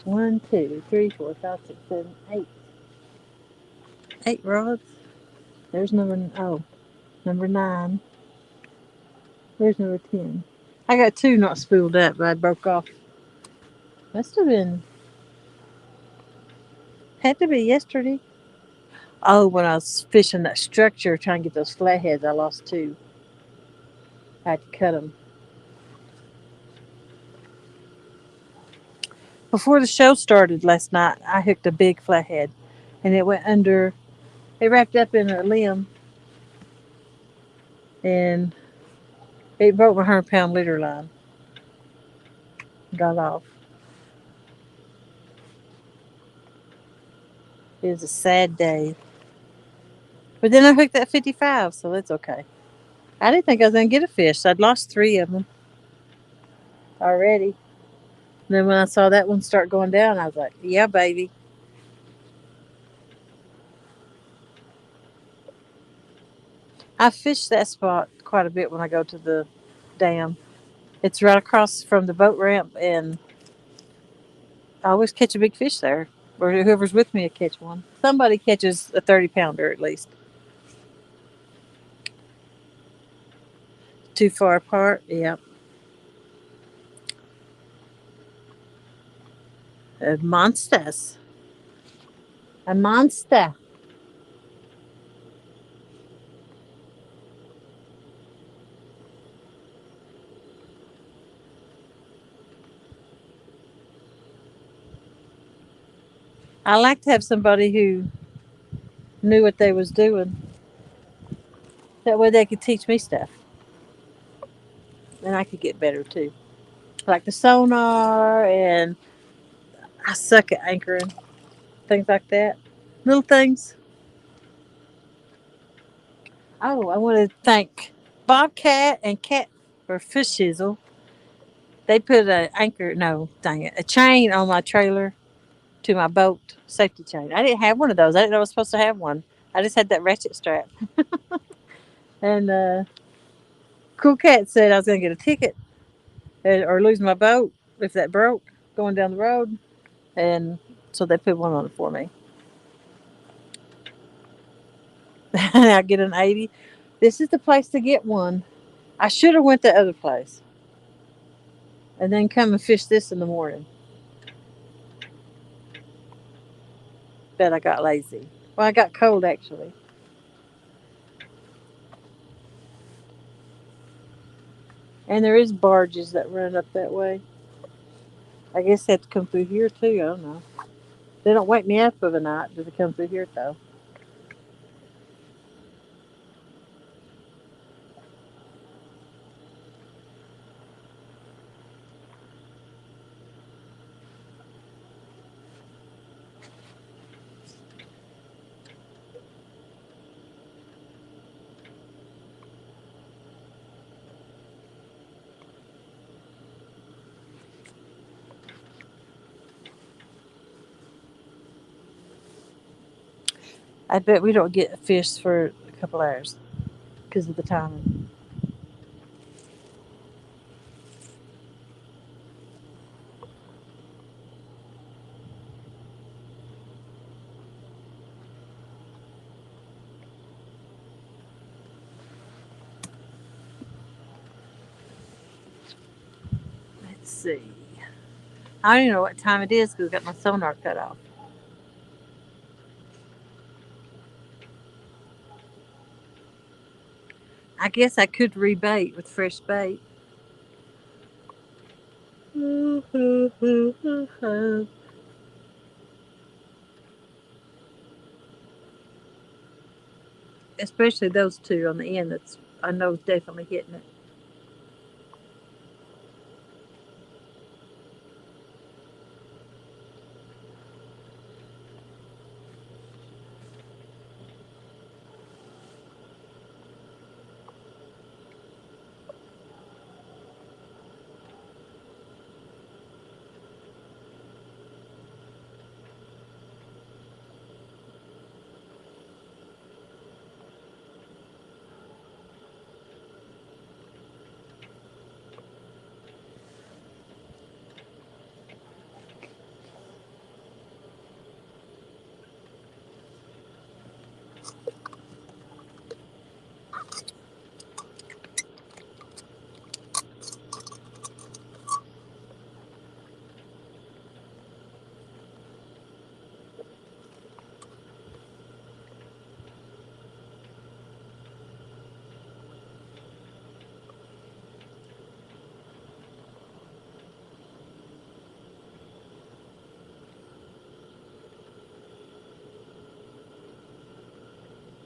1, 2, 3, 4, 5, 6, 7, 8. 8 rods. There's number 9. There's number 10. I got 2 not spooled up, but I broke off. Must have been, had to be yesterday. Oh, when I was fishing that structure trying to get those flatheads, I lost 2. I had to cut them. Before the show started last night, I hooked a big flathead, and it went under. It wrapped up in a limb, and it broke my 100-pound leader line. Got off. It was a sad day. But then I hooked that 55, so that's okay. I didn't think I was going to get a fish, so I'd lost 3 of them already. And then when I saw that one start going down, I was like, yeah, baby. I fish that spot quite a bit when I go to the dam. It's right across from the boat ramp, and I always catch a big fish there. Or whoever's with me will catch one. Somebody catches a 30-pounder at least. Too far apart? Yeah. Monsters. A monster. I like to have somebody who knew what they was doing. That way they could teach me stuff. And I could get better too. Like the sonar, and I suck at anchoring. Things like that. Little things. Oh, I want to thank Bobcat and Cat for Fish Shizzle. They put a anchor, no, dang it, a chain on my trailer to my boat, safety chain. I didn't have one of those. I didn't know I was supposed to have one. I just had that ratchet strap. And Cool Cat said I was going to get a ticket or lose my boat if that broke going down the road. And so they put one on it for me. I get an 80. This is the place to get one. I should have went the other place and then come and fish this in the morning. But I got lazy. Well, I got cold actually. And there is barges that run up that way. I guess they have to come through here too. I don't know. They don't wake me up for the night. Do they come through here though? I bet we don't get fish for a couple hours because of the timing. Let's see. I don't even know what time it is because I got my sonar cut off. I guess I could rebait with fresh bait. Especially those two on the end. That's I know is definitely hitting it.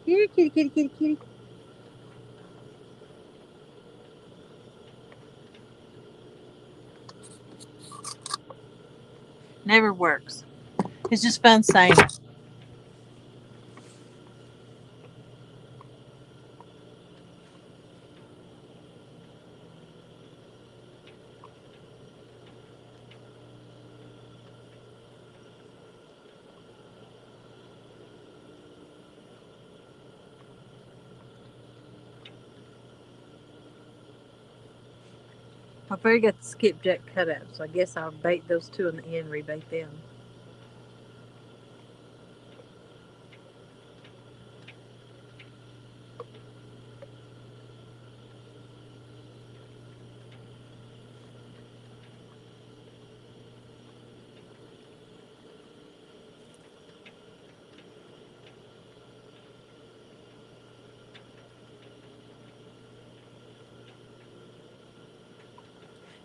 Here, kitty, kitty, kitty, kitty. Never works. It's just fun saying it. I've already got the skipjack cut out, so I guess I'll bait those two on the end, rebait them.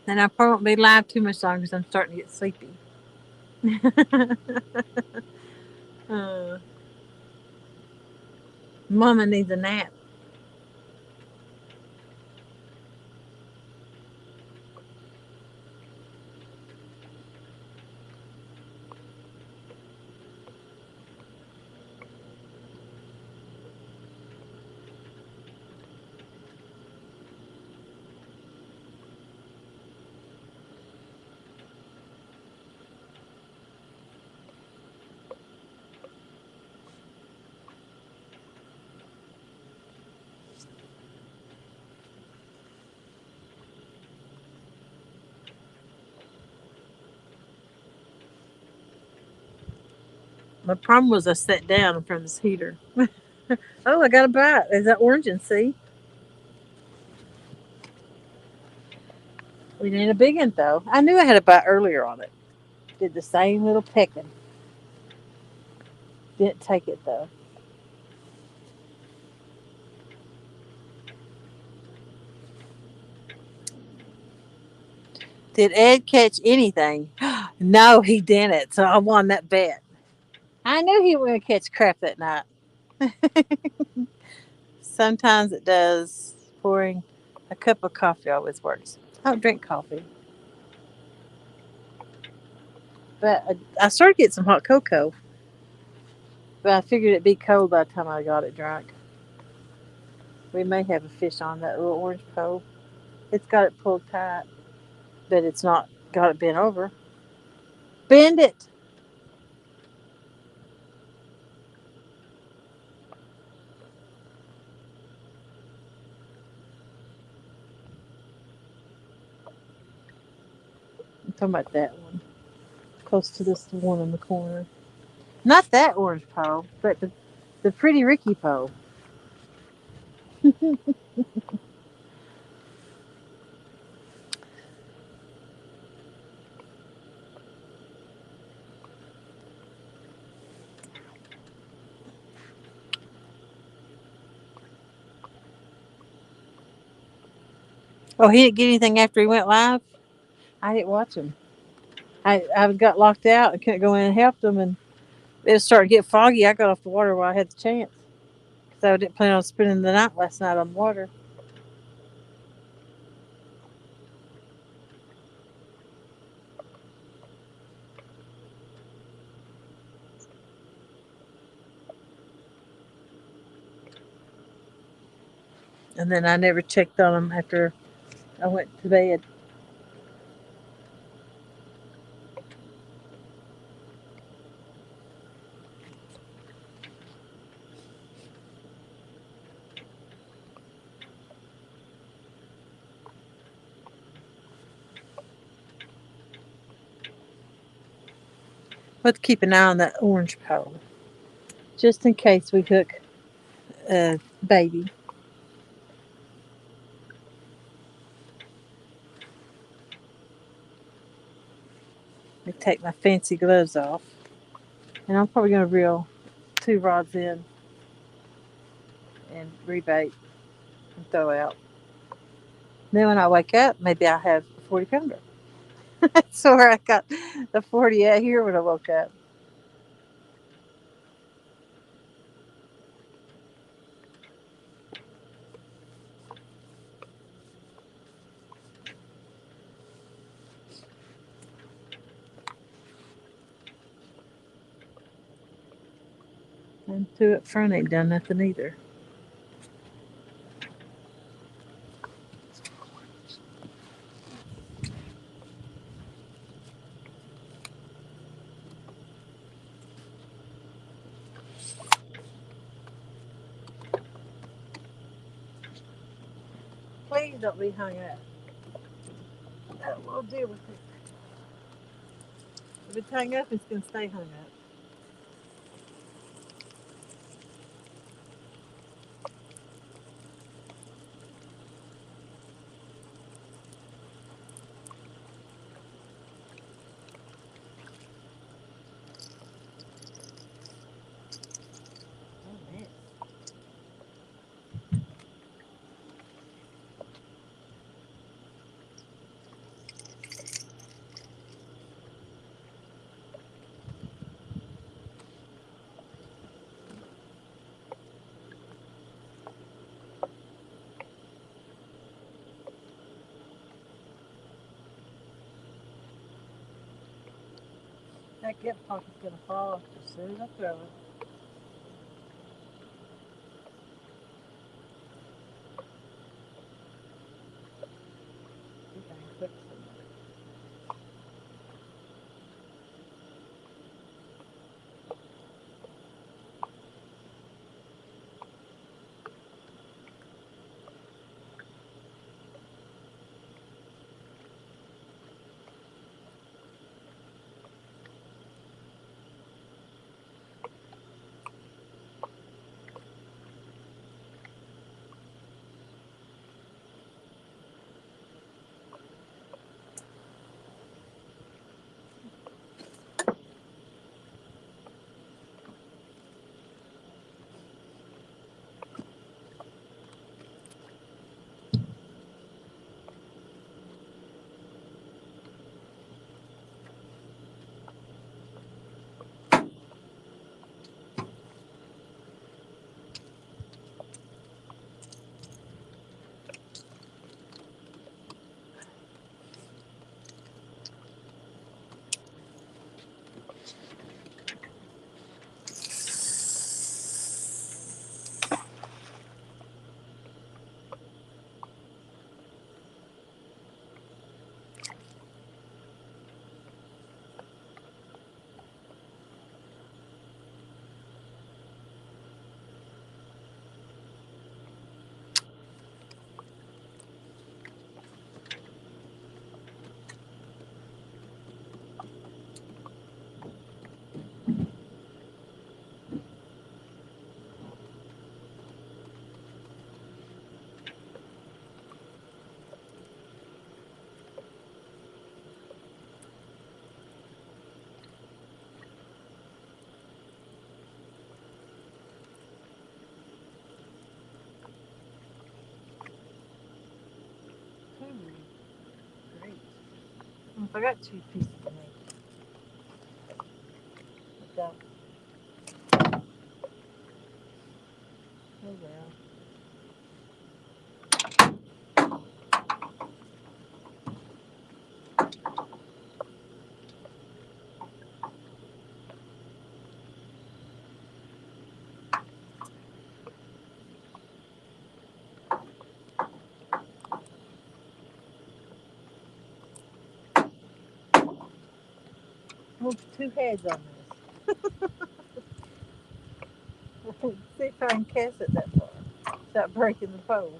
Then I probably won't be live too much longer because I'm starting to get sleepy. uh, Mama needs a nap. My problem was I sat down in front of this heater. Oh, I got a bite. There's that orange and see. We ain't a big one though. I knew I had a bite earlier on it. Did the same little pecking. Didn't take it though. Did Ed catch anything? No, he didn't. So I won that bet. I knew he wouldn't catch crap that night. Sometimes it does. Pouring a cup of coffee always works. I don't drink coffee, but I started getting some hot cocoa. But I figured it'd be cold by the time I got it drunk. We may have a fish on that little orange pole. It's got it pulled tight, but it's not got it bent over. Bend it. talking about that one, close to this one in the corner. Not that orange pole, but the pretty Ricky pole. Oh, he didn't get anything after he went live. I didn't watch him. I got locked out. I couldn't go in and help them, and it started to get foggy. I got off the water while I had the chance. So I didn't plan on spending the night last night on the water. And then I never checked on them after I went to bed. But keep an eye on that orange pole, just in case we hook a baby. I take my fancy gloves off, and I'm probably going to reel 2 rods in and rebait and throw out. Then when I wake up, maybe I have a 40 pounder. So where I got the 40 out here when I woke up. And 2 up front ain't done nothing either. Please don't be hung up. We'll deal with it. If it's hung up, it's going to stay hung up. Oh, man. That gift pocket's going to fall off as soon as I throw it. You can cook some. I got 2 pieces of meat. But, oh well. Move 2 heads on this. See if I can cast it that far without breaking the pole.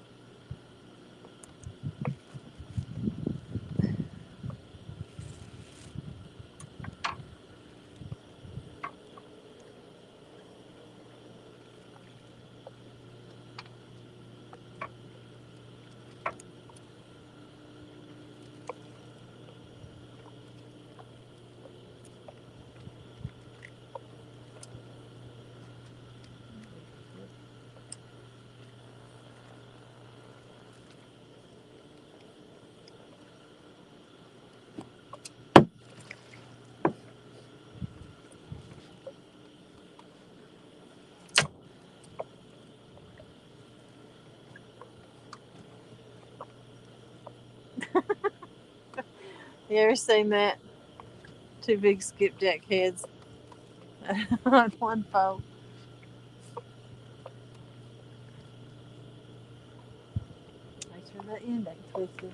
You ever seen that? 2 big skipjack heads on one pole. Make sure that end ain't twisted.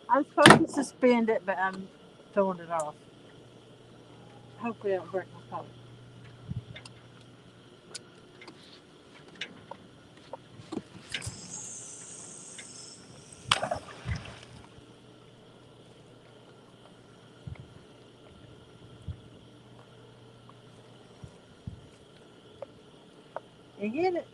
I'm supposed to suspend it, but I'm throwing it off. Hopefully, I don't break my pole. You get it?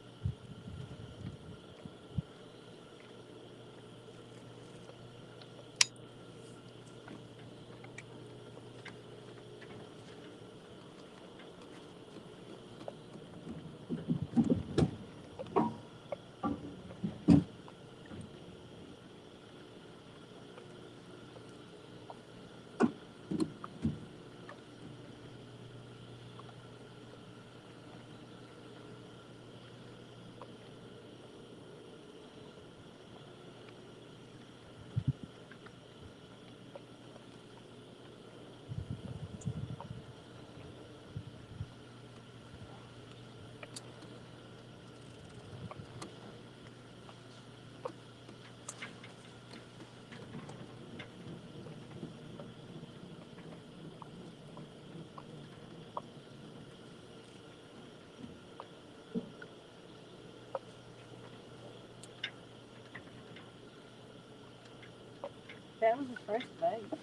That was the first bait.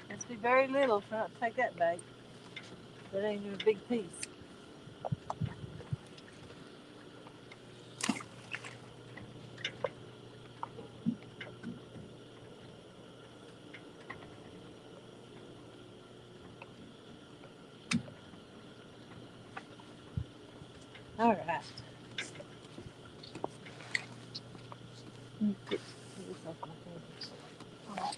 Must be very little for not to take that bait. That ain't even a big piece. All right. Get this off my fingers. Oh,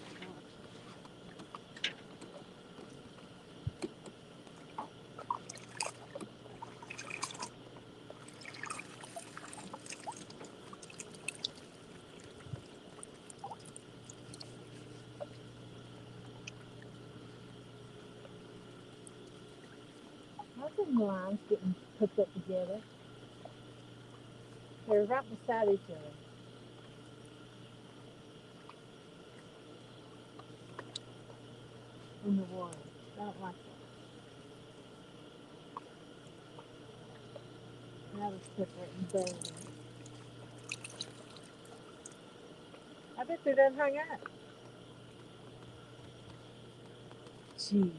nothing lines getting hooked up together. They're right beside each other in the water. I don't like that. Now it's separate and buried. I bet they're done hung up. Gee.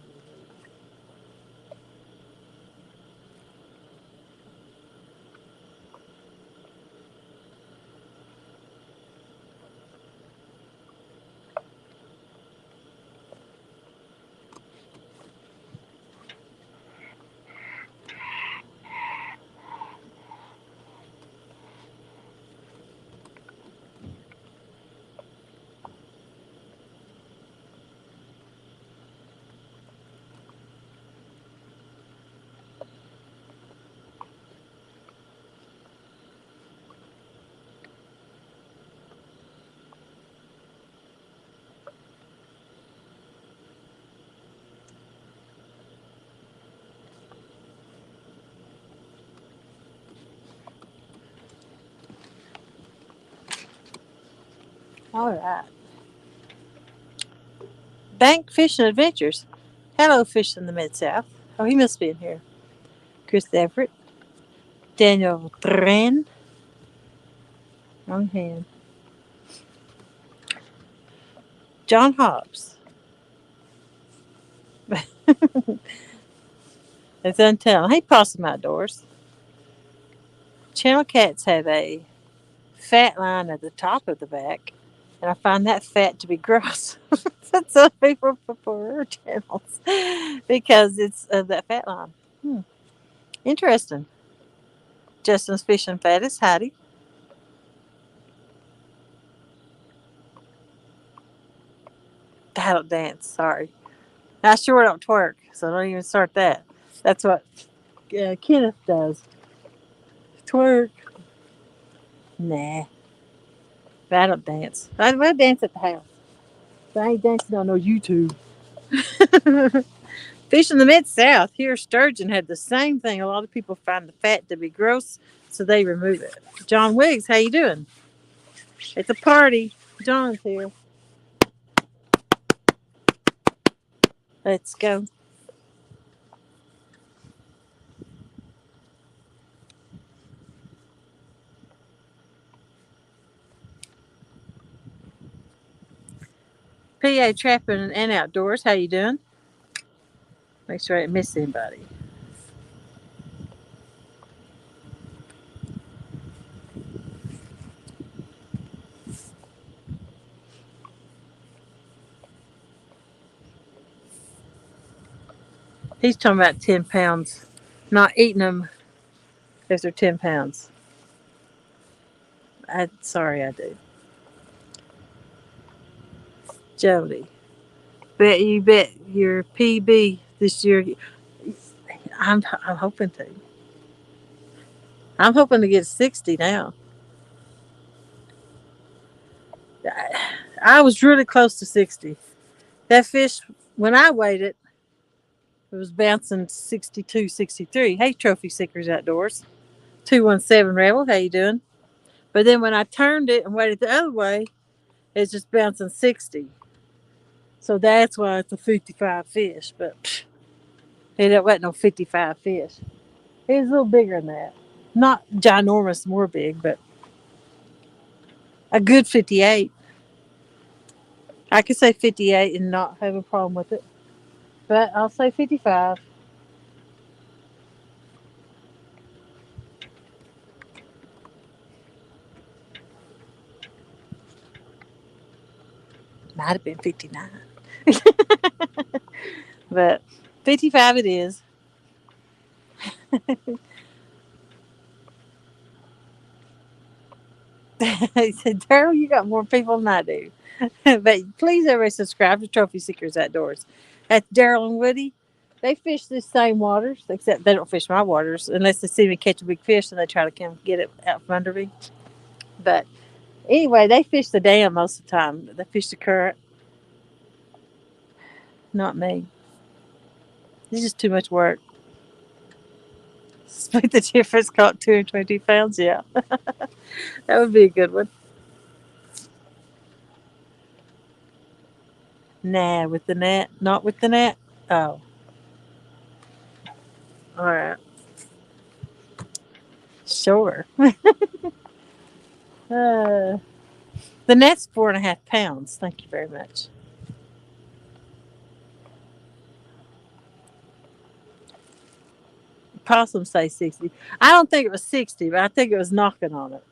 All right. Bank Fishing Adventures. Hello, Fish in the Mid South. Oh, he must be in here. Chris Everett. Daniel Dren. On hand. John Hobbs. It's Untold. Hey, Possum Outdoors. Channel cats have a fat line at the top of the back, and I find that fat to be gross. Some people prefer channels because it's that fat line. Hmm. Interesting. Justin's Fishing Fattest, Heidi. I don't dance, sorry. I sure don't twerk, so don't even start that. That's what Kenneth does. Twerk. Nah, but I don't dance. I dance at the house. But I ain't dancing on no YouTube. Fish in the Mid South. Here, sturgeon had the same thing. A lot of people find the fat to be gross, so they remove it. John Wiggs, how you doing? It's a party. John's here. Let's go. PA Trapping and Outdoors, how you doing? Make sure I didn't miss anybody. He's talking about 10 pounds. Not eating them if they're 10 pounds. Sorry, I do. Jody. Bet your PB this year. I'm hoping to. I'm hoping to get 60 now. I was really close to 60. That fish, when I weighed it, it was bouncing 62, 63. Hey, Trophy Seekers Outdoors. 217 Rebel, how you doing? But then when I turned it and weighed it the other way, it's just bouncing 60. So that's why it's a 55 fish. But it wasn't no 55 fish. It was a little bigger than that. Not ginormous, more big, but a good 58. I could say 58 and not have a problem with it. But I'll say 55. Might have been 59. But 55 it is. He said, Daryl, you got more people than I do. But please, everybody, subscribe to Trophy Seekers Outdoors. That's Daryl and Woody. They fish the same waters, except they don't fish my waters unless they see me catch a big fish and they try to come get it out from under me. But anyway, they fish the dam most of the time. They fish the current. Not me. It's just too much work. Split the difference, caught 220 pounds. Yeah, that would be a good one. Nah, with the net. Not with the net. Oh, all right. Sure. Uh, the net's 4.5 pounds. Thank you very much. Possum say 60. I don't think it was 60, but I think it was knocking on it.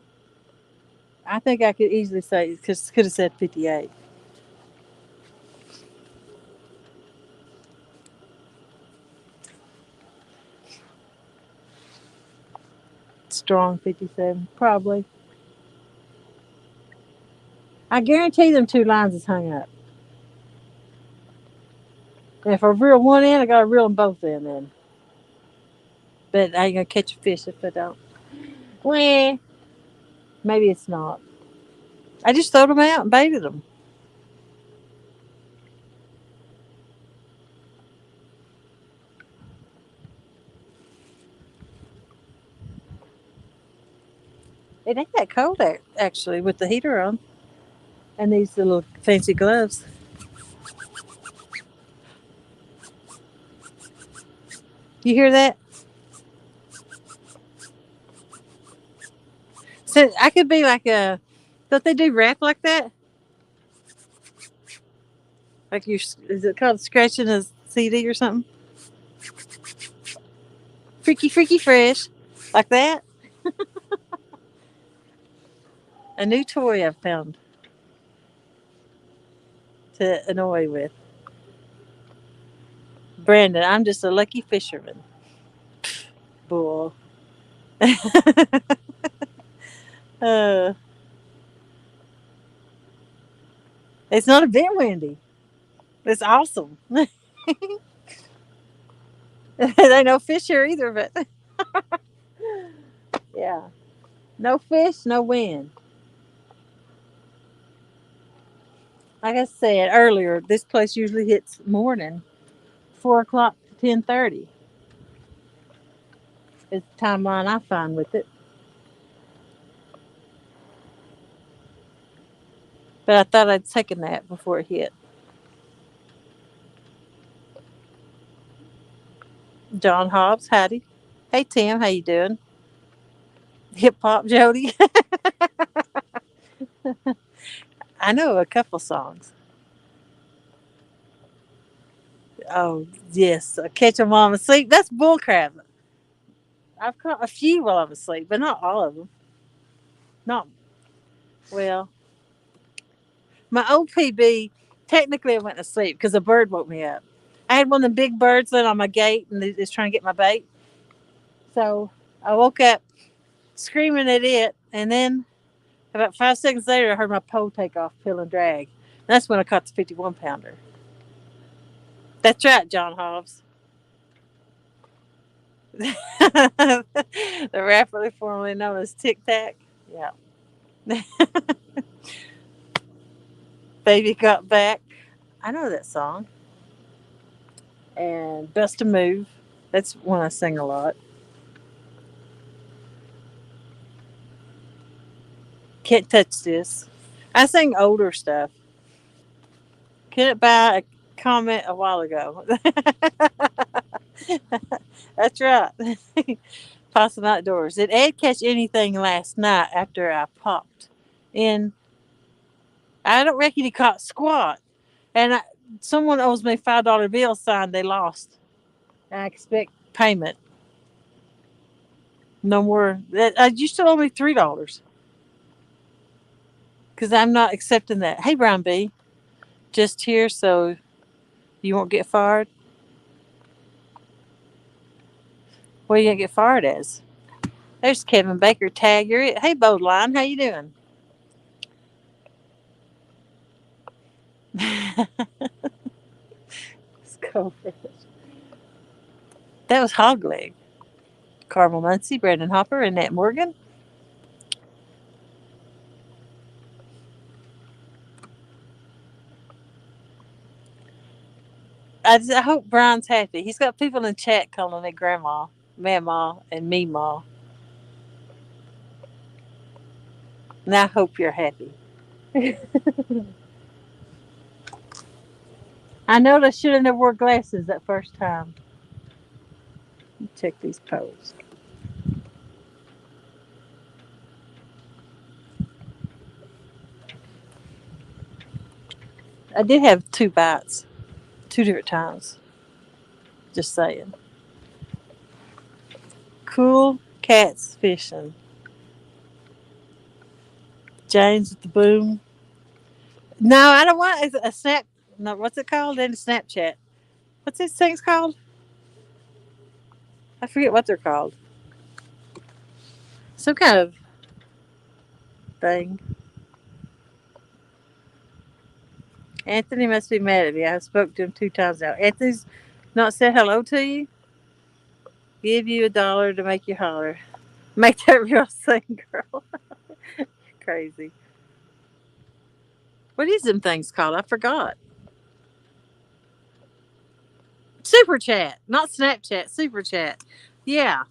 I think I could easily say, because could have said 58. Strong 57, probably. I guarantee them two lines is hung up. And if I reel one in, I got to reel them both in then. But I ain't going to catch a fish if I don't. Well, maybe it's not. I just throwed them out and baited them. It ain't that cold, actually, with the heater on. And these little fancy gloves. You hear that? So I could be like a. Don't they do rap like that? Like you, is it called scratching a CD or something? Freaky, freaky, fresh, like that. A new toy I've found to annoy with. Brandon, I'm just a lucky fisherman. Bull. uh, it's not a bit windy. It's awesome. There ain't no fish here either, but yeah, no fish, no wind. Like I said earlier, this place usually hits morning, 4 o'clock to 10:30. Is the timeline I find with it. But I thought I'd taken that before it hit. John Hobbs, howdy. Hey Tim, how you doing? Hip hop Jody. I know a couple songs. Oh yes, catch 'em while I'm asleep. That's bullcrap. I've caught a few while I'm asleep, but not all of them. Not well. My old PB, technically I went to sleep because a bird woke me up. I had one of the big birds laying on my gate and it's trying to get my bait. So I woke up screaming at it, and then about 5 seconds later, I heard my pole take off, pull and drag. That's when I caught the 51 pounder. That's right, John Hobbs. The rapidly formerly known as Tic Tac. Yeah. Baby Got Back. I know that song. And Best to Move. That's one I sing a lot. Can't Touch This. I sing older stuff. Couldn't buy a comment a while ago. That's right. Possum Outdoors. Did Ed catch anything last night after I popped in? I don't reckon he caught squat. And someone owes me $5 bill signed they lost. I expect payment. No more. You still owe me $3 because I'm not accepting that. Hey, Brown B, just here so you won't get fired. What are you gonna get fired as? There's Kevin Baker. Tag you're it. Hey, Bowline, how you doing? Skullfish. That was Hog Leg. Carmel Muncie, Brandon Hopper, and Nat Morgan. I hope Brian's happy. He's got people in chat calling me Grandma, Mama, and Meemaw. And I hope you're happy. I know I should have never wore glasses that first time. Check these posts. I did have 2 bites, 2 different times. Just saying. Cool cats fishing. James with the boom. No, I don't want a snap. No, what's it called? In Snapchat. What's these things called? I forget what they're called. Some kind of thing. Anthony must be mad at me. I spoke to him 2 times now. Anthony's not said hello to you. Give you $1 to make you holler. Make that real thing, girl. Crazy. What is them things called? I forgot. Super chat, not Snapchat. Super chat. Yeah.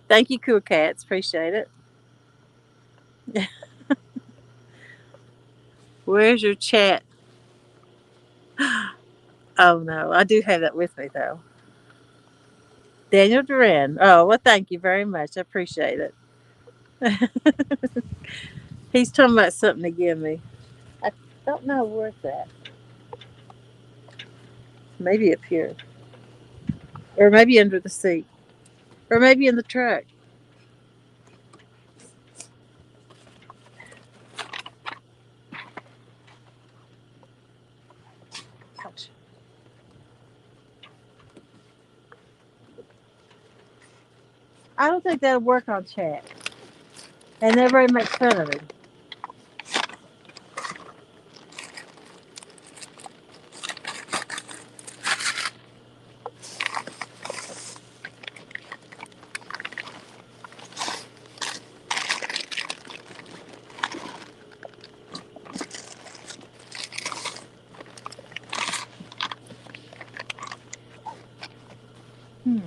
Thank you, cool cats. Appreciate it. Where's your chat? Oh no, I do have that with me though. Daniel Duran. Oh well, thank you very much. I appreciate it. He's talking about something to give me. I don't know where it's at. Maybe up here, or maybe under the seat, or maybe in the truck. Ouch. I don't think that'll work on chat, and everybody makes fun of him. Hmm.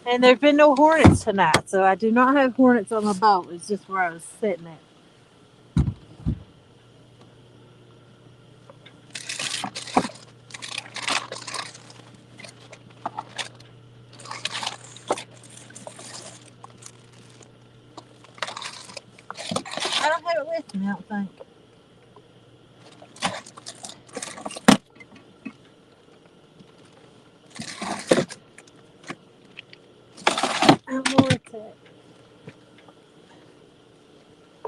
And there's been no hornets tonight, so I do not have hornets on my boat. It's just where I was sitting at. I don't have it with me. I don't think. I don't know where it's at.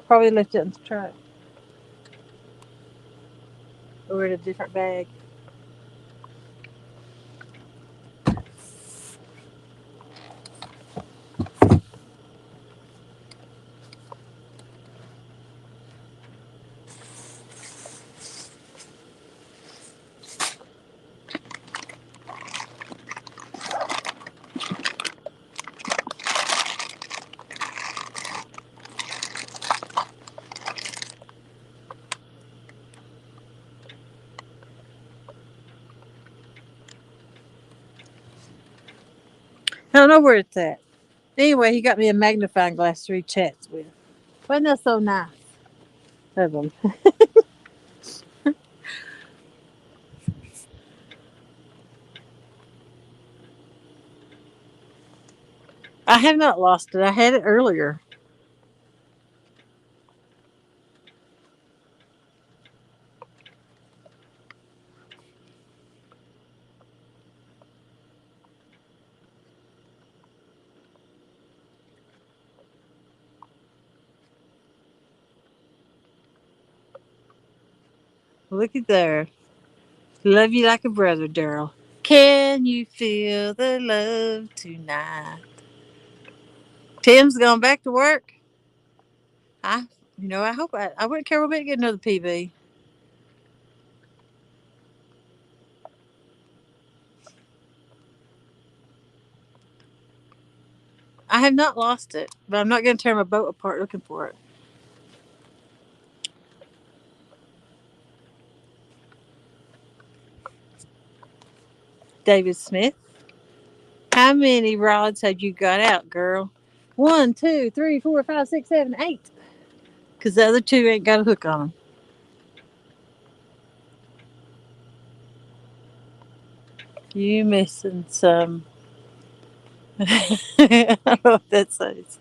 Probably left it in the truck or in a different bag. I don't know where it's at. Anyway, he got me a magnifying glass to read chats with. Wasn't that so nice of him? I have not lost it. I had it earlier. Looky there. Love you like a brother, Daryl. Can you feel the love tonight? Tim's going back to work. I, I hope I wouldn't care a bit to get another PB. I have not lost it, but I'm not going to tear my boat apart looking for it. David Smith, how many rods have you got out, girl? One, two, three, four, five, six, seven, eight. Because the other two ain't got a hook on them. You missing some. I don't know what that says.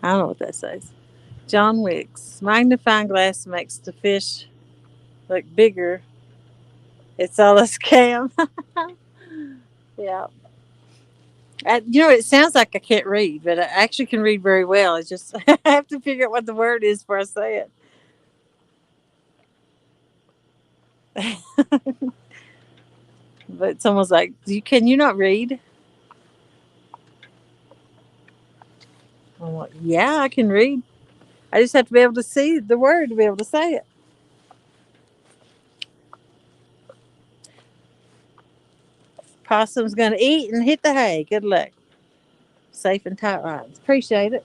I don't know what that says. John Wicks. Magnifying glass makes the fish look bigger. It's all a scam. Yeah. It sounds like I can't read, but I actually can read very well. It's just I have to figure out what the word is before I say it. But someone's like, Can you not read?" I'm like, "Yeah, I can read. I just have to be able to see the word to be able to say it." Possum's going to eat and hit the hay. Good luck. Safe and tight lines. Appreciate it.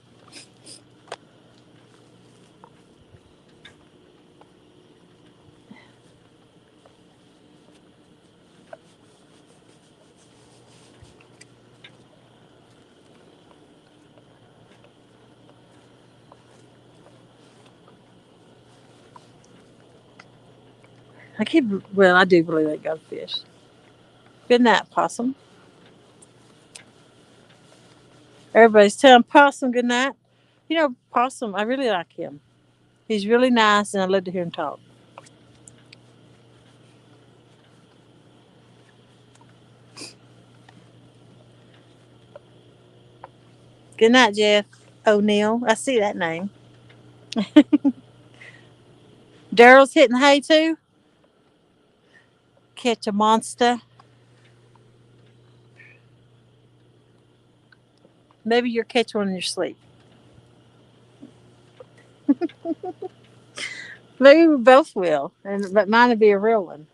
I do believe they go fish. Good night, Possum. Everybody's telling Possum good night. You know, Possum, I really like him. He's really nice, and I love to hear him talk. Good night, Jeff O'Neill. I see that name. Daryl's hitting hay too. Catch a monster. Maybe you'll catch one in your sleep. Maybe we both will, but mine will be a real one.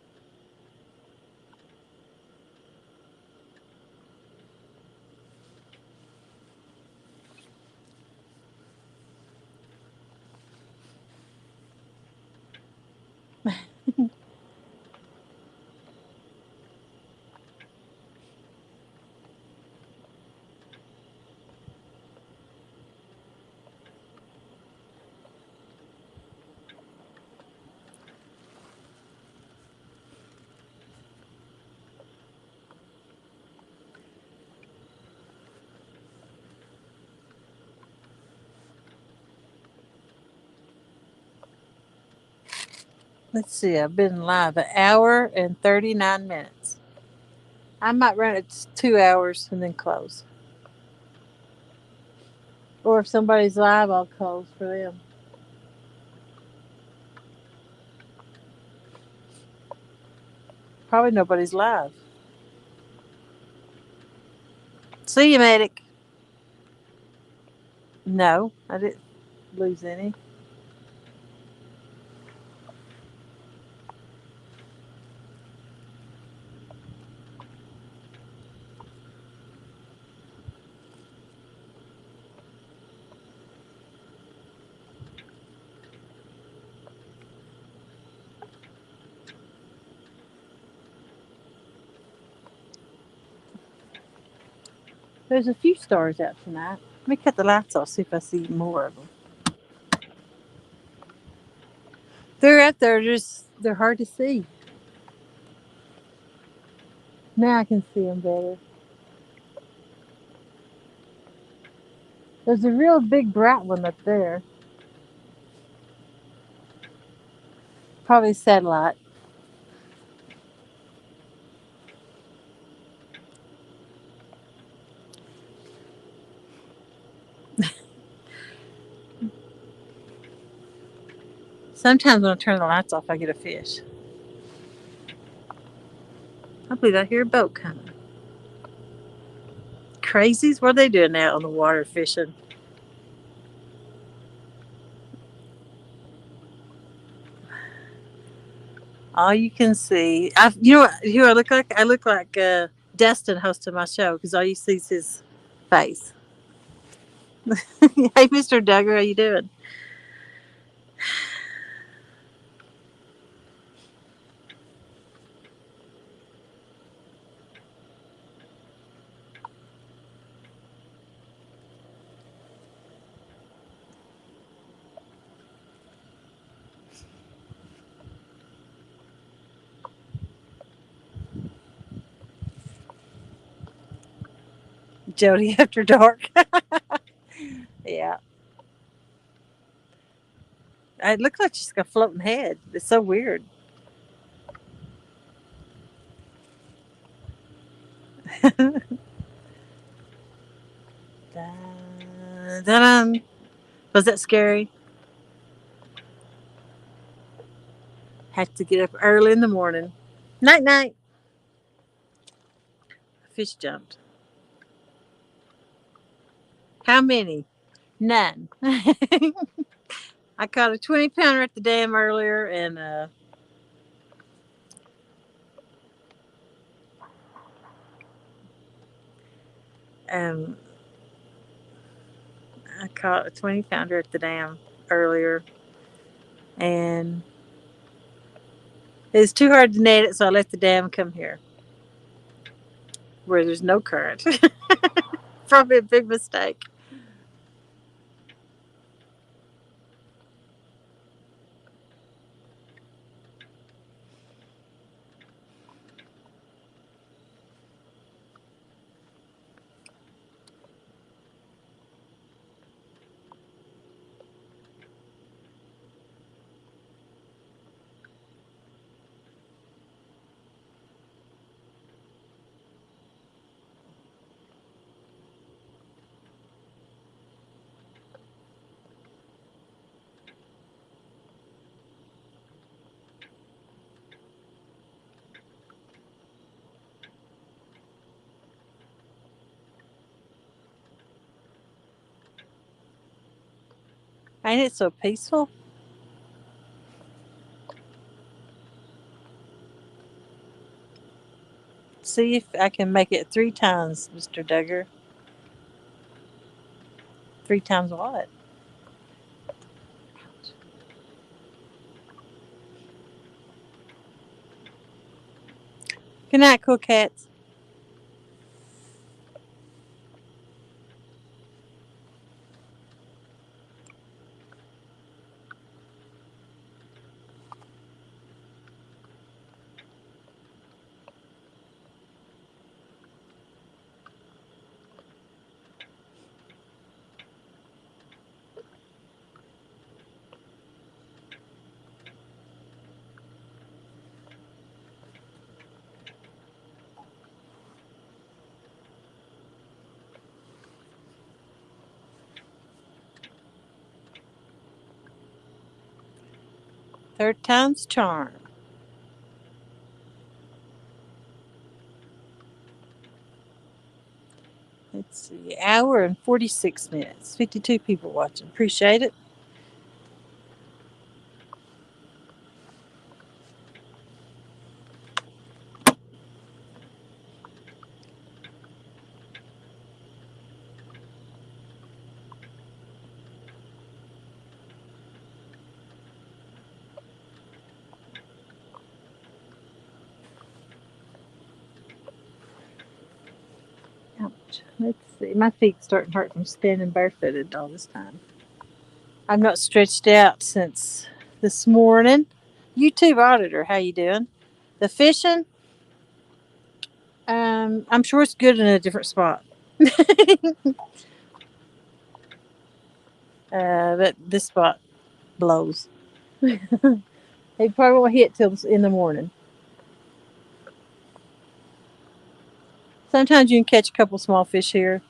Let's see. I've been live an hour and 39 minutes. I might run it 2 hours and then close. Or if somebody's live, I'll close for them. Probably nobody's live. See you, medic. No, I didn't lose any. There's a few stars out tonight. Let me cut the lights off, see if I see more of them. They're out there, they're hard to see. Now I can see them better. There's a real big bright one up there. Probably satellite. Sometimes when I turn the lights off, I get a fish. I believe I hear a boat coming. Crazies? What are they doing out on the water fishing? All you can see. You know what? Who I look like? I look like Destin hosting my show because all you see is his face. Hey, Mr. Duggar, how you doing? Jody after dark. Yeah. It looks like she's got a floating head. It's so weird. Dun-dun. Was that scary? Had to get up early in the morning. Night night. Fish jumped. How many? None. I caught a 20 pounder at the dam earlier, and Um, I caught a 20 pounder at the dam earlier, and it was too hard to net it, so I let the dam come here where there's no current. Probably a big mistake. Ain't it so peaceful? See if I can make it 3 times, Mr. Duggar. 3 times what? Good night, cool cats. Third time's charm. Let's see, hour and 46 minutes. 52 people watching. Appreciate it. Ouch. Let's see. My feet's starting to hurt from standing barefooted all this time. I've not stretched out since this morning. YouTube auditor, how you doing? The fishing, I'm sure it's good in a different spot. But this spot blows. They probably won't hit till in the morning. Sometimes you can catch a couple small fish here.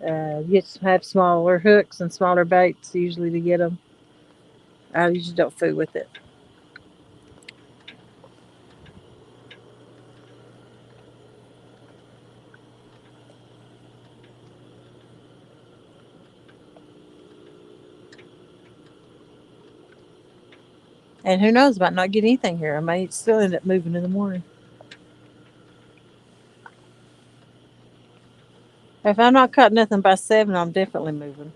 You have smaller hooks and smaller baits usually to get them. I usually don't fool with it. And who knows, might not get anything here. I may still end up moving in the morning. If I'm not caught nothing by 7, I'm definitely moving.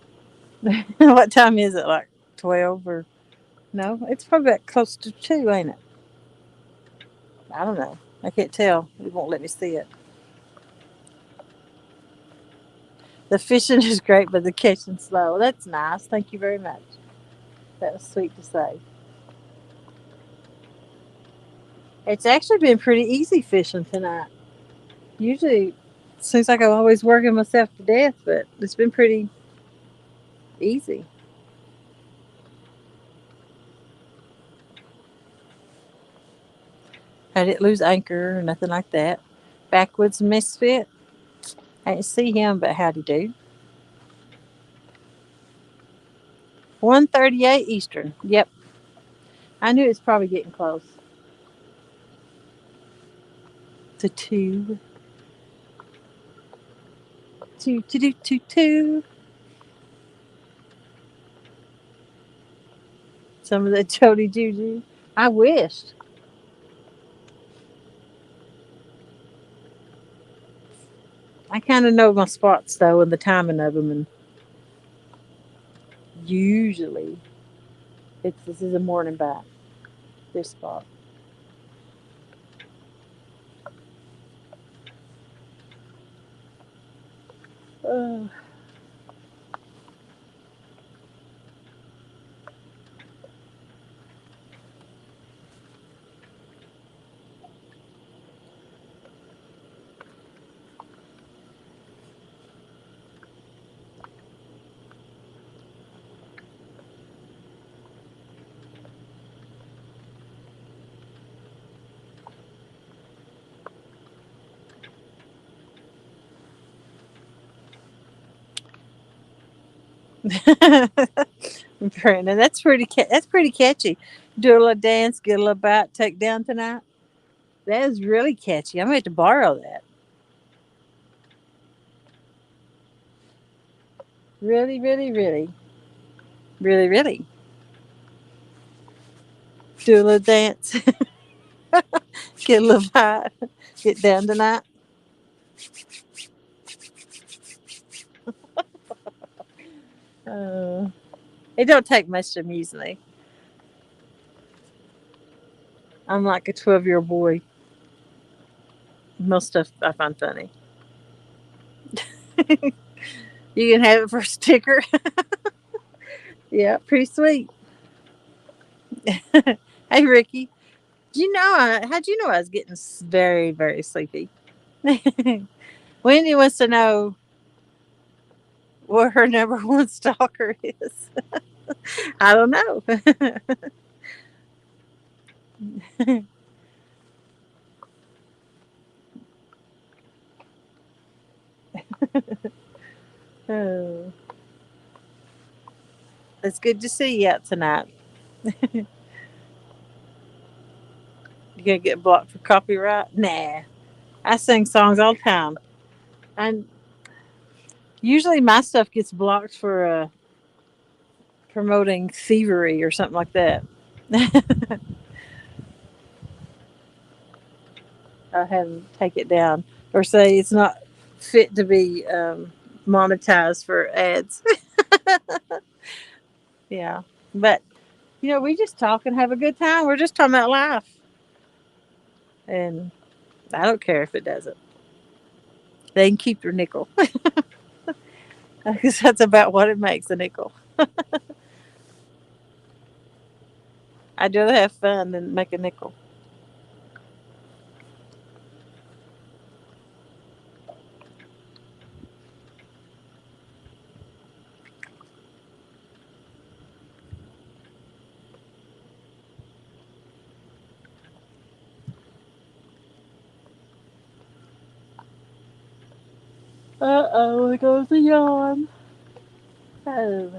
What time is it? Like 12 or no? It's probably about close to 2, ain't it? I don't know. I can't tell. It won't let me see it. The fishing is great, but the catching slow. That's nice. Thank you very much. That was sweet to say. It's actually been pretty easy fishing tonight. Usually, it seems like I'm always working myself to death, but it's been pretty easy. I didn't lose anchor or nothing like that. Backwoods Misfit. I didn't see him, but how'd he do? 1:38 Eastern. Yep. I knew it was probably getting close to 2. 2, 2, 2, 2, 2. Some of the Jody Juju. I wished. I kind of know my spots though and the timing of them, and usually this is a morning bite. This spot. Uh, Brandon, that's pretty catchy. Do a little dance, get a little bite, take down tonight. That is really catchy. I might have to borrow that. Really, really, really, really, really. Do a little dance, get a little bite, get down tonight. Uh, it don't take much to amuse me. I'm like a 12-year-old boy. Most stuff I find funny. You can have it for a sticker. Yeah, pretty sweet. Hey, Ricky. Do you know? How'd you know I was getting very, very sleepy? Wendy wants to know what her number one stalker is. I don't know. Oh, it's good to see you out tonight. You gonna get blocked for copyright? Nah, I sing songs all the time, and usually my stuff gets blocked for promoting thievery or something like that. I have them take it down or say it's not fit to be monetized for ads. Yeah, but we just talk and have a good time. We're just talking about life, and I don't care if it doesn't. They can keep your nickel because that's about what it makes, a nickel. I'd rather have fun than make a nickel. Uh-oh, there goes the yawn. Oh.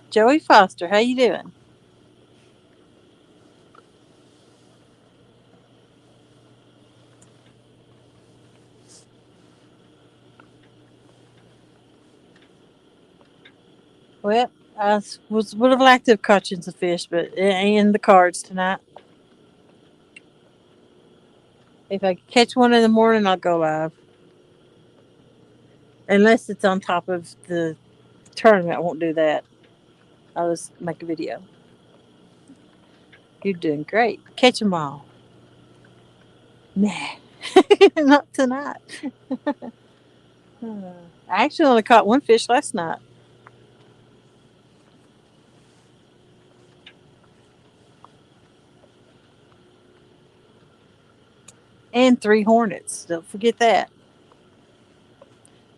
Joey Foster, how you doing? Well, would have liked to have caught you some fish, but it ain't in the cards tonight. If I catch one in the morning, I'll go live. Unless it's on top of the tournament, I won't do that. I'll just make a video. You're doing great. Catch 'em all. Nah, not tonight. I actually only caught one fish last night and three hornets. Don't forget that.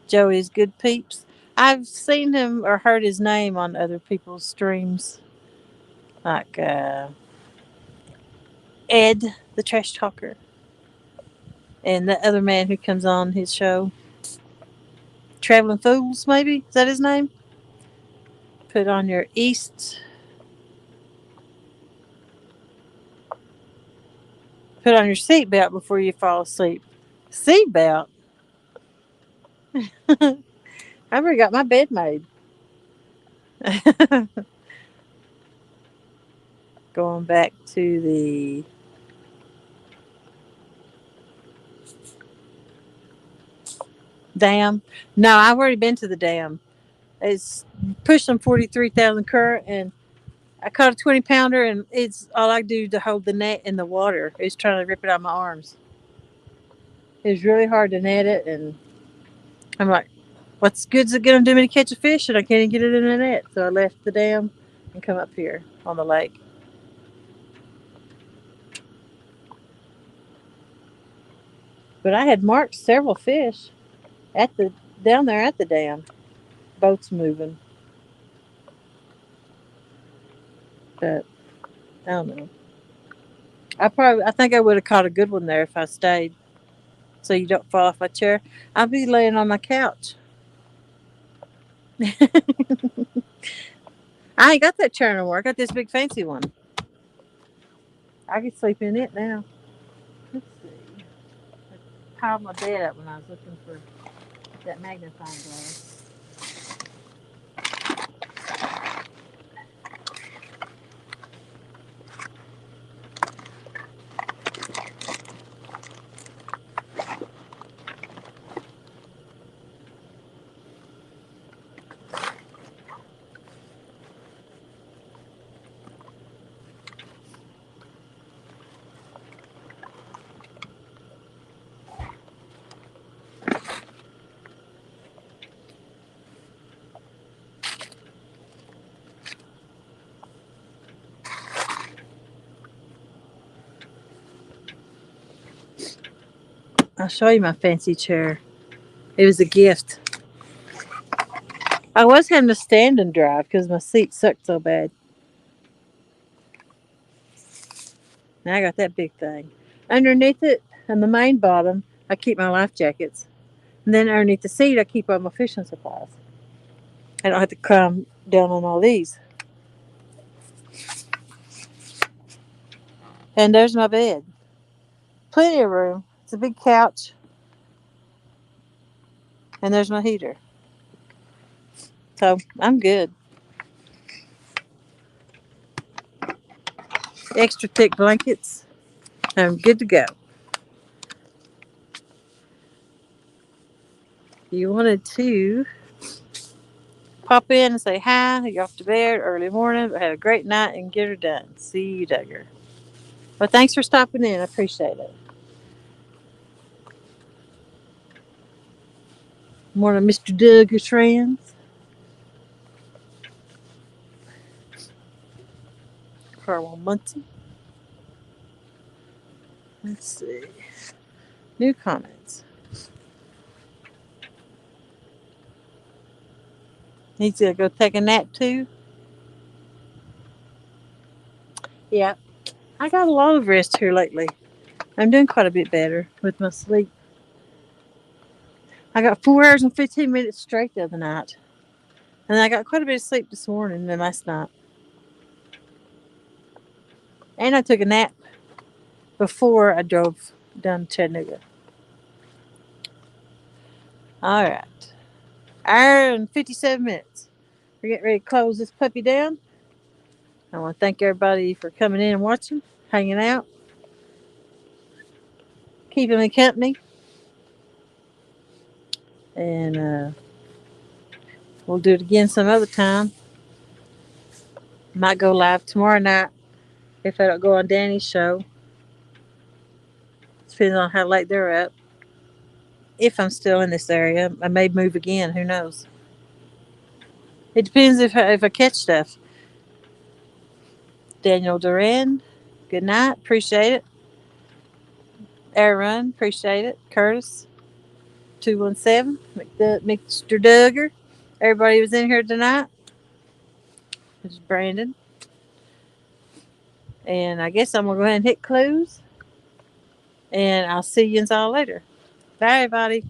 Joey's good peeps. I've seen him or heard his name on other people's streams, like Ed, the trash talker, and the other man who comes on his show, Traveling Fools. Maybe is that his name? Put on your East. Put on your seatbelt before you fall asleep. Seatbelt? I've already got my bed made. Going back to the dam. No, I've already been to the dam. It's pushing 43,000 current, and I caught a 20-pounder, and it's all I do to hold the net in the water is trying to rip it out of my arms. It's really hard to net it, and I'm like, what's good's it gonna do me to catch a fish? And I can't even get it in the net. So I left the dam and come up here on the lake. But I had marked several fish at the down there at the dam. Boats moving, but I don't know. I think I would have caught a good one there if I stayed. So you don't fall off my chair. I'll be laying on my couch. I ain't got that chair no more. I got this big fancy one. I can sleep in it now. Let's see. I piled my bed up when I was looking for that magnifying glass. I'll show you my fancy chair. It was a gift. I was having to stand and drive because my seat sucked so bad. Now I got that big thing. Underneath it, on the main bottom, I keep my life jackets. And then underneath the seat, I keep all my fishing supplies. I don't have to climb down on all these. And there's my bed. Plenty of room. It's a big couch. And there's my heater. So I'm good. Extra thick blankets. I'm good to go. You wanted to pop in and say hi, you're off to bed early morning, but have a great night and get her done. See you, Duggar. Well, thanks for stopping in. I appreciate it. Morning, Mr. Duggar's friends. Carl Munson. Let's see. New comments. He's gonna go take a nap too. Yeah, I got a lot of rest here lately. I'm doing quite a bit better with my sleep. I got 4 hours and 15 minutes straight the other night. And I got quite a bit of sleep this morning and last night. And I took a nap before I drove down to Chattanooga. All right. Hour and 57 minutes. We're getting ready to close this puppy down. I want to thank everybody for coming in and watching, hanging out, keeping me company. And we'll do it again some other time. Might go live tomorrow night if I don't go on Danny's show. Depends on how late they're up. If I'm still in this area, I may move again. Who knows? It depends if I catch stuff. Daniel Duran, good night. Appreciate it. Aaron, appreciate it. Curtis, 217. Mr. Duggar. Everybody was in here tonight. This is Brandon. And I guess I'm going to go ahead and hit close. And I'll see you all later. Bye, everybody.